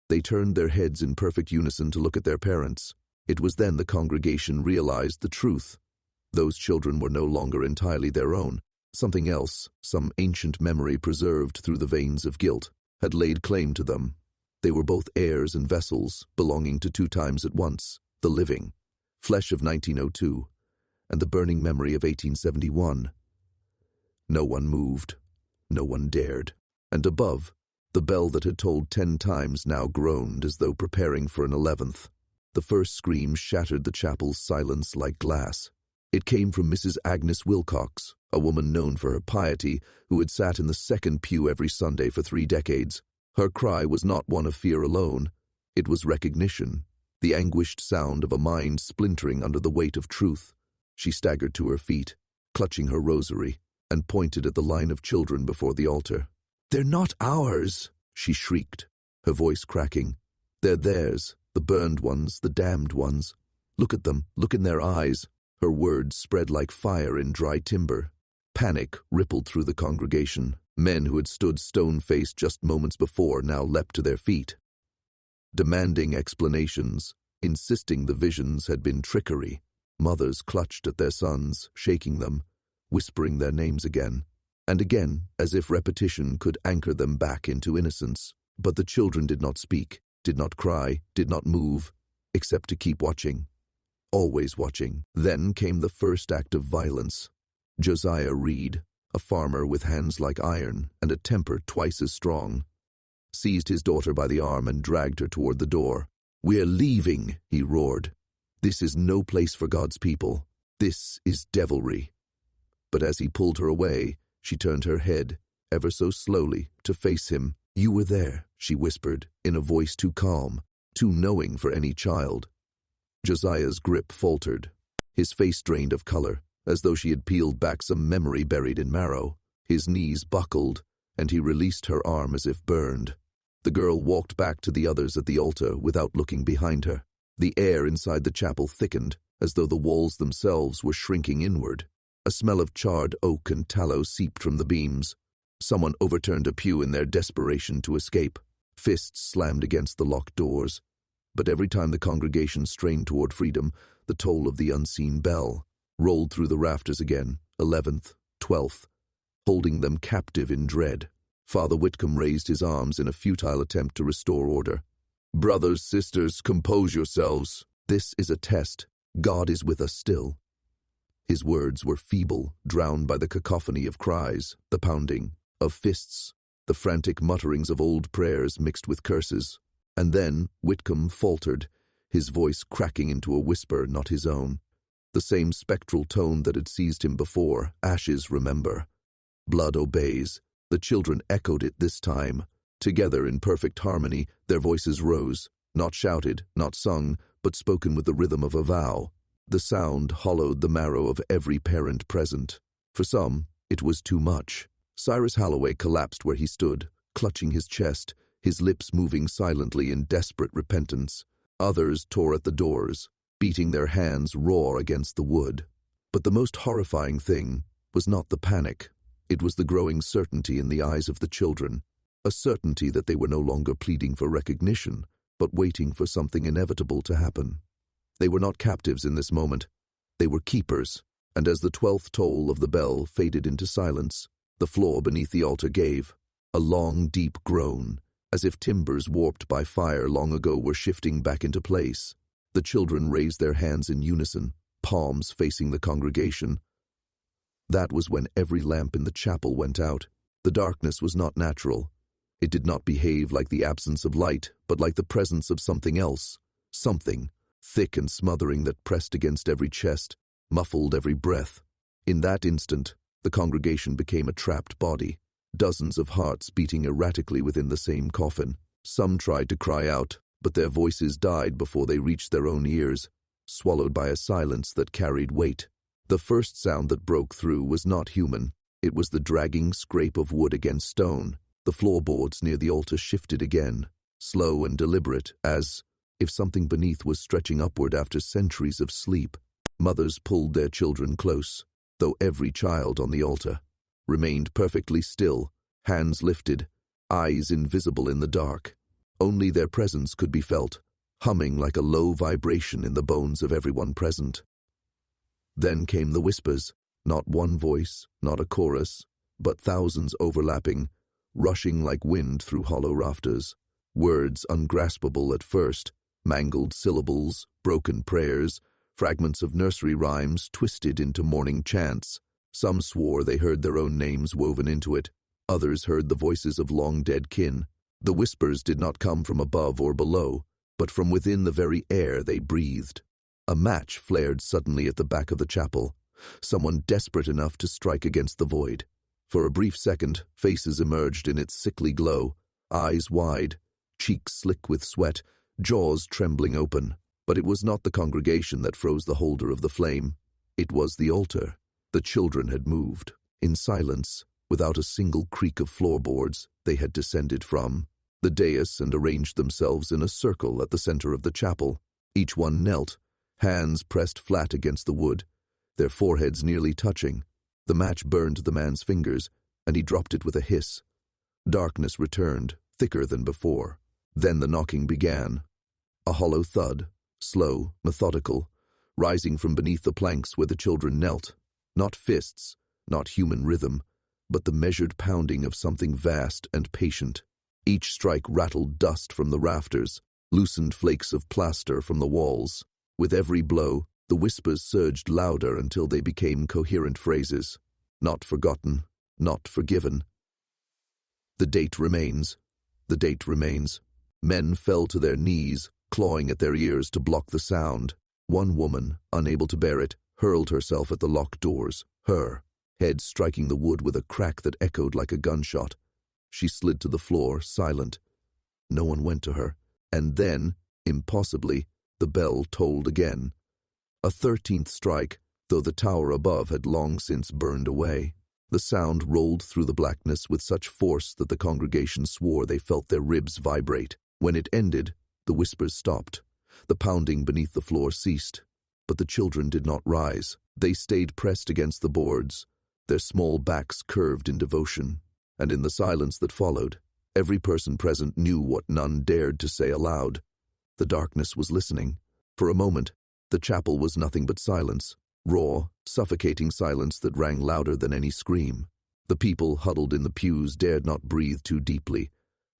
Speaker 1: they turned their heads in perfect unison to look at their parents. It was then the congregation realized the truth. Those children were no longer entirely their own. Something else, some ancient memory preserved through the veins of guilt, had laid claim to them. They were both heirs and vessels, belonging to two times at once, the living, flesh of 1902, and the burning memory of 1871. No one moved. No one dared. And above, the bell that had tolled 10 times now groaned as though preparing for an 11th. The first scream shattered the chapel's silence like glass. It came from Mrs. Agnes Wilcox, a woman known for her piety, who had sat in the second pew every Sunday for 3 decades. Her cry was not one of fear alone. It was recognition, the anguished sound of a mind splintering under the weight of truth. She staggered to her feet, clutching her rosary, and pointed at the line of children before the altar. "They're not ours," she shrieked, her voice cracking. "They're theirs, the burned ones, the damned ones. Look at them, look in their eyes." Her words spread like fire in dry timber. Panic rippled through the congregation. Men who had stood stone-faced just moments before now leapt to their feet, demanding explanations, insisting the visions had been trickery. Mothers clutched at their sons, shaking them, whispering their names again and again, as if repetition could anchor them back into innocence. But the children did not speak, did not cry, did not move, except to keep watching. Always watching. Then came the first act of violence. Josiah Reed, a farmer with hands like iron and a temper twice as strong, seized his daughter by the arm and dragged her toward the door. "We're leaving," he roared. "This is no place for God's people. This is devilry." But as he pulled her away, she turned her head, ever so slowly, to face him. "You were there," she whispered, in a voice too calm, too knowing for any child. Josiah's grip faltered. His face drained of color, as though she had peeled back some memory buried in marrow. His knees buckled, and he released her arm as if burned. The girl walked back to the others at the altar without looking behind her. The air inside the chapel thickened, as though the walls themselves were shrinking inward. A smell of charred oak and tallow seeped from the beams. Someone overturned a pew in their desperation to escape. Fists slammed against the locked doors. But every time the congregation strained toward freedom, the toll of the unseen bell rolled through the rafters again, 11th, 12th, holding them captive in dread. Father Whitcomb raised his arms in a futile attempt to restore order. "Brothers, sisters, compose yourselves. This is a test. God is with us still." His words were feeble, drowned by the cacophony of cries, the pounding, of fists, the frantic mutterings of old prayers mixed with curses. And then Whitcomb faltered, his voice cracking into a whisper not his own. The same spectral tone that had seized him before. Ashes remember. Blood obeys. The children echoed it this time. Together in perfect harmony, their voices rose, not shouted, not sung, but spoken with the rhythm of a vow. The sound hollowed the marrow of every parent present. For some, it was too much. Cyrus Halloway collapsed where he stood, clutching his chest, his lips moving silently in desperate repentance. Others tore at the doors, beating their hands raw against the wood. But the most horrifying thing was not the panic. It was the growing certainty in the eyes of the children, a certainty that they were no longer pleading for recognition, but waiting for something inevitable to happen. They were not captives in this moment. They were keepers, and as the 12th toll of the bell faded into silence, the floor beneath the altar gave a long, deep groan, as if timbers warped by fire long ago were shifting back into place. The children raised their hands in unison, palms facing the congregation. That was when every lamp in the chapel went out. The darkness was not natural. It did not behave like the absence of light, but like the presence of something else. Something, thick and smothering, that pressed against every chest, muffled every breath. In that instant, the congregation became a trapped body, dozens of hearts beating erratically within the same coffin. Some tried to cry out, but their voices died before they reached their own ears, swallowed by a silence that carried weight. The first sound that broke through was not human. It was the dragging scrape of wood against stone. The floorboards near the altar shifted again, slow and deliberate, as if something beneath was stretching upward after centuries of sleep. Mothers pulled their children close, though every child on the altar remained perfectly still, hands lifted, eyes invisible in the dark. Only their presence could be felt, humming like a low vibration in the bones of everyone present. Then came the whispers, not one voice, not a chorus, but thousands overlapping, rushing like wind through hollow rafters. Words ungraspable at first, mangled syllables, broken prayers, fragments of nursery rhymes twisted into morning chants. Some swore they heard their own names woven into it. Others heard the voices of long-dead kin. The whispers did not come from above or below, but from within the very air they breathed. A match flared suddenly at the back of the chapel, someone desperate enough to strike against the void. For a brief second, faces emerged in its sickly glow, eyes wide, cheeks slick with sweat, jaws trembling open. But it was not the congregation that froze the holder of the flame. It was the altar. The children had moved. In silence, without a single creak of floorboards, they had descended from the dais and arranged themselves in a circle at the center of the chapel. Each one knelt, hands pressed flat against the wood, their foreheads nearly touching. The match burned the man's fingers, and he dropped it with a hiss. Darkness returned, thicker than before. Then the knocking began. A hollow thud, slow, methodical, rising from beneath the planks where the children knelt. Not fists, not human rhythm, but the measured pounding of something vast and patient. Each strike rattled dust from the rafters, loosened flakes of plaster from the walls. With every blow, the whispers surged louder until they became coherent phrases. Not forgotten, not forgiven. The date remains. The date remains. Men fell to their knees, clawing at their ears to block the sound. One woman, unable to bear it, hurled herself at the locked doors, her head striking the wood with a crack that echoed like a gunshot. She slid to the floor, silent. No one went to her. And then, impossibly, the bell tolled again. A 13th strike, though the tower above had long since burned away. The sound rolled through the blackness with such force that the congregation swore they felt their ribs vibrate. When it ended, the whispers stopped. The pounding beneath the floor ceased. But the children did not rise. They stayed pressed against the boards, their small backs curved in devotion. And in the silence that followed, every person present knew what none dared to say aloud. The darkness was listening. For a moment, the chapel was nothing but silence, raw, suffocating silence that rang louder than any scream. The people huddled in the pews dared not breathe too deeply,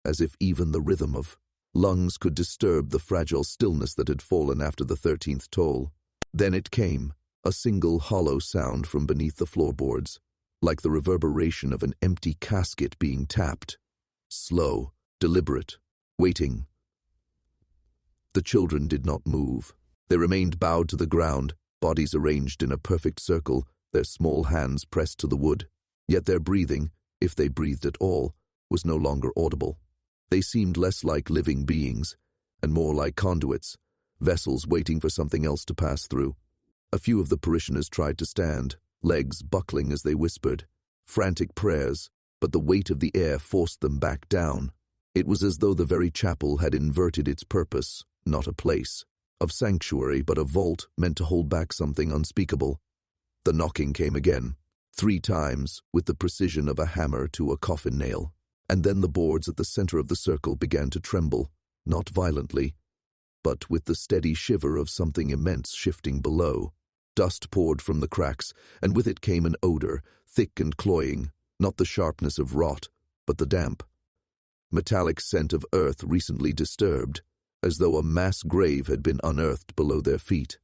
Speaker 1: as if even the rhythm of lungs could disturb the fragile stillness that had fallen after the 13th toll. Then it came, a single hollow sound from beneath the floorboards, like the reverberation of an empty casket being tapped. slow, deliberate, waiting. The children did not move. They remained bowed to the ground, bodies arranged in a perfect circle, their small hands pressed to the wood. Yet their breathing, if they breathed at all, was no longer audible. They seemed less like living beings, and more like conduits, vessels waiting for something else to pass through. A few of the parishioners tried to stand, legs buckling as they whispered, frantic prayers, but the weight of the air forced them back down. It was as though the very chapel had inverted its purpose, not a place of sanctuary, but a vault meant to hold back something unspeakable. The knocking came again, 3 times, with the precision of a hammer to a coffin nail, and then the boards at the center of the circle began to tremble, not violently, but with the steady shiver of something immense shifting below. Dust poured from the cracks, and with it came an odor, thick and cloying, not the sharpness of rot, but the damp, metallic scent of earth recently disturbed, as though a mass grave had been unearthed below their feet.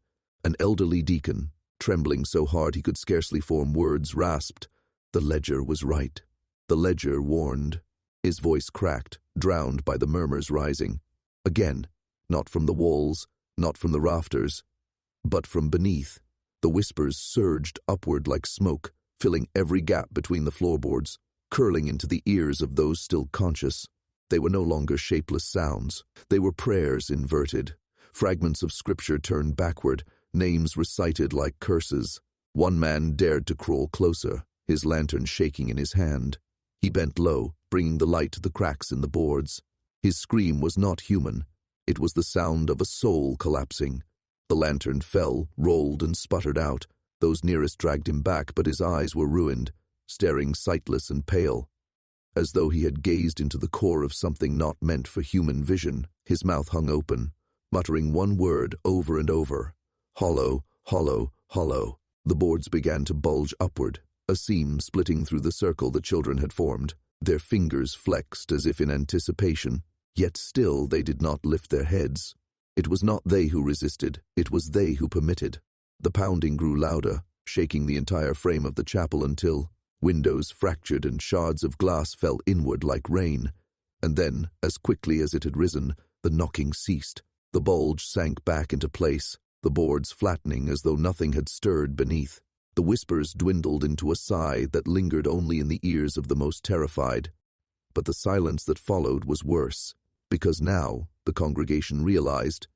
Speaker 1: An elderly deacon, trembling so hard he could scarcely form words, rasped, "The ledger was right." The ledger warned. His voice cracked, drowned by the murmurs rising. Again, not from the walls, not from the rafters, but from beneath. The whispers surged upward like smoke, filling every gap between the floorboards, curling into the ears of those still conscious. They were no longer shapeless sounds. They were prayers inverted, fragments of scripture turned backward, names recited like curses. One man dared to crawl closer, his lantern shaking in his hand. He bent low, bringing the light to the cracks in the boards. His scream was not human. It was the sound of a soul collapsing. The lantern fell, rolled, and sputtered out. Those nearest dragged him back, but his eyes were ruined, staring sightless and pale, as though he had gazed into the core of something not meant for human vision. His mouth hung open, muttering one word over and over. Hollow, hollow, hollow. The boards began to bulge upward, a seam splitting through the circle the children had formed. Their fingers flexed as if in anticipation, yet still they did not lift their heads. It was not they who resisted, it was they who permitted. The pounding grew louder, shaking the entire frame of the chapel until windows fractured and shards of glass fell inward like rain. And then, as quickly as it had risen, the knocking ceased. The bulge sank back into place, the boards flattening as though nothing had stirred beneath. The whispers dwindled into a sigh that lingered only in the ears of the most terrified. But the silence that followed was worse, because now, the congregation realized,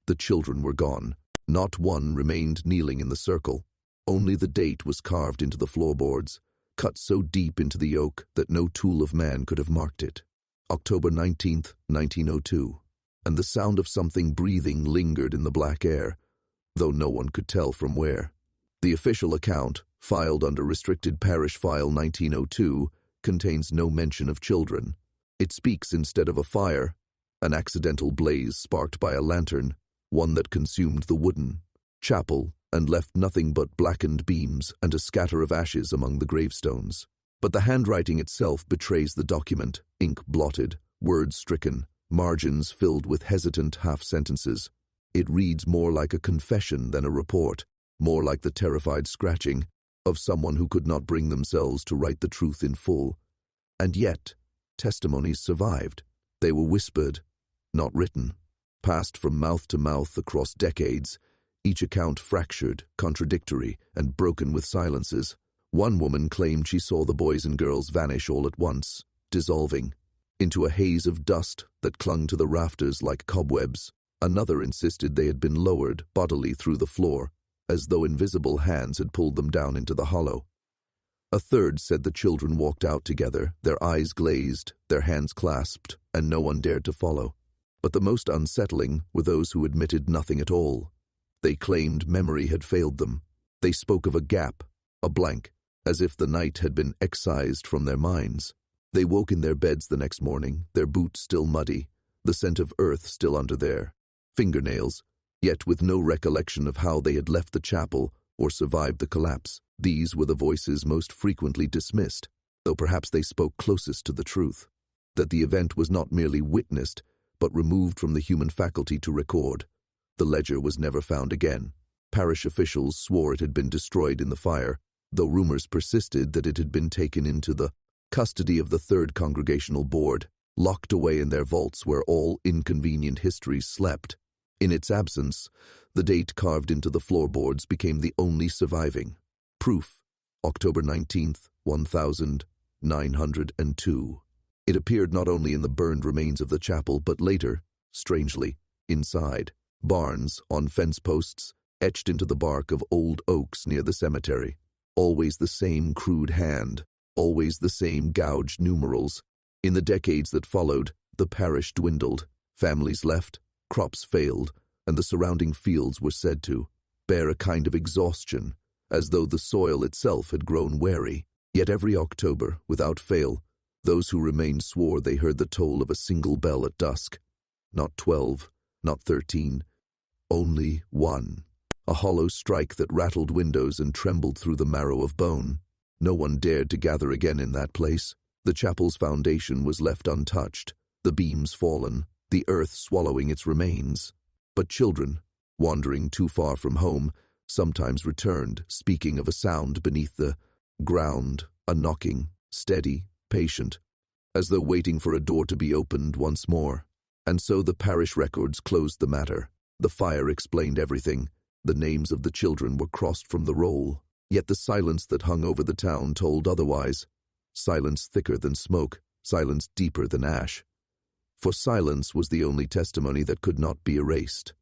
Speaker 1: the children were gone. Not one remained kneeling in the circle. Only the date was carved into the floorboards, cut so deep into the oak that no tool of man could have marked it. October 19th, 1902. And the sound of something breathing lingered in the black air, though no one could tell from where. The official account, filed under Restricted Parish File 1902, contains no mention of children. It speaks instead of a fire, an accidental blaze sparked by a lantern, one that consumed the wooden chapel and left nothing but blackened beams and a scatter of ashes among the gravestones. But the handwriting itself betrays the document, ink blotted, words stricken, margins filled with hesitant half-sentences. It reads more like a confession than a report, more like the terrified scratching of someone who could not bring themselves to write the truth in full. And yet, testimonies survived. They were whispered, not written, passed from mouth to mouth across decades, each account fractured, contradictory, and broken with silences. One woman claimed she saw the boys and girls vanish all at once, dissolving into a haze of dust that clung to the rafters like cobwebs. Another insisted they had been lowered bodily through the floor, as though invisible hands had pulled them down into the hollow. A third said the children walked out together, their eyes glazed, their hands clasped, and no one dared to follow. But the most unsettling were those who admitted nothing at all. They claimed memory had failed them. They spoke of a gap, a blank, as if the night had been excised from their minds. They woke in their beds the next morning, their boots still muddy, the scent of earth still under their fingernails, yet with no recollection of how they had left the chapel or survived the collapse. These were the voices most frequently dismissed, though perhaps they spoke closest to the truth, that the event was not merely witnessed, but removed from the human faculty to record. The ledger was never found again. Parish officials swore it had been destroyed in the fire, though rumors persisted that it had been taken into the custody of the Third Congregational Board. locked away in their vaults where all inconvenient histories slept. In its absence, the date carved into the floorboards became the only surviving proof, October 19th, 1902. It appeared not only in the burned remains of the chapel, but later, strangely, inside barns, on fence posts, etched into the bark of old oaks near the cemetery. Always the same crude hand, always the same gouged numerals. In the decades that followed, the parish dwindled, families left, crops failed, and the surrounding fields were said to bear a kind of exhaustion, as though the soil itself had grown weary. Yet every October, without fail, those who remained swore they heard the toll of a single bell at dusk. Not 12, not 13, only one. A hollow strike that rattled windows and trembled through the marrow of bone. No one dared to gather again in that place. The chapel's foundation was left untouched, the beams fallen, the earth swallowing its remains. But children, wandering too far from home, sometimes returned, speaking of a sound beneath the ground, a knocking, steady, patient, as though waiting for a door to be opened once more. And so the parish records closed the matter. The fire explained everything. The names of the children were crossed from the roll. Yet the silence that hung over the town told otherwise. Silence thicker than smoke, silence deeper than ash. For silence was the only testimony that could not be erased.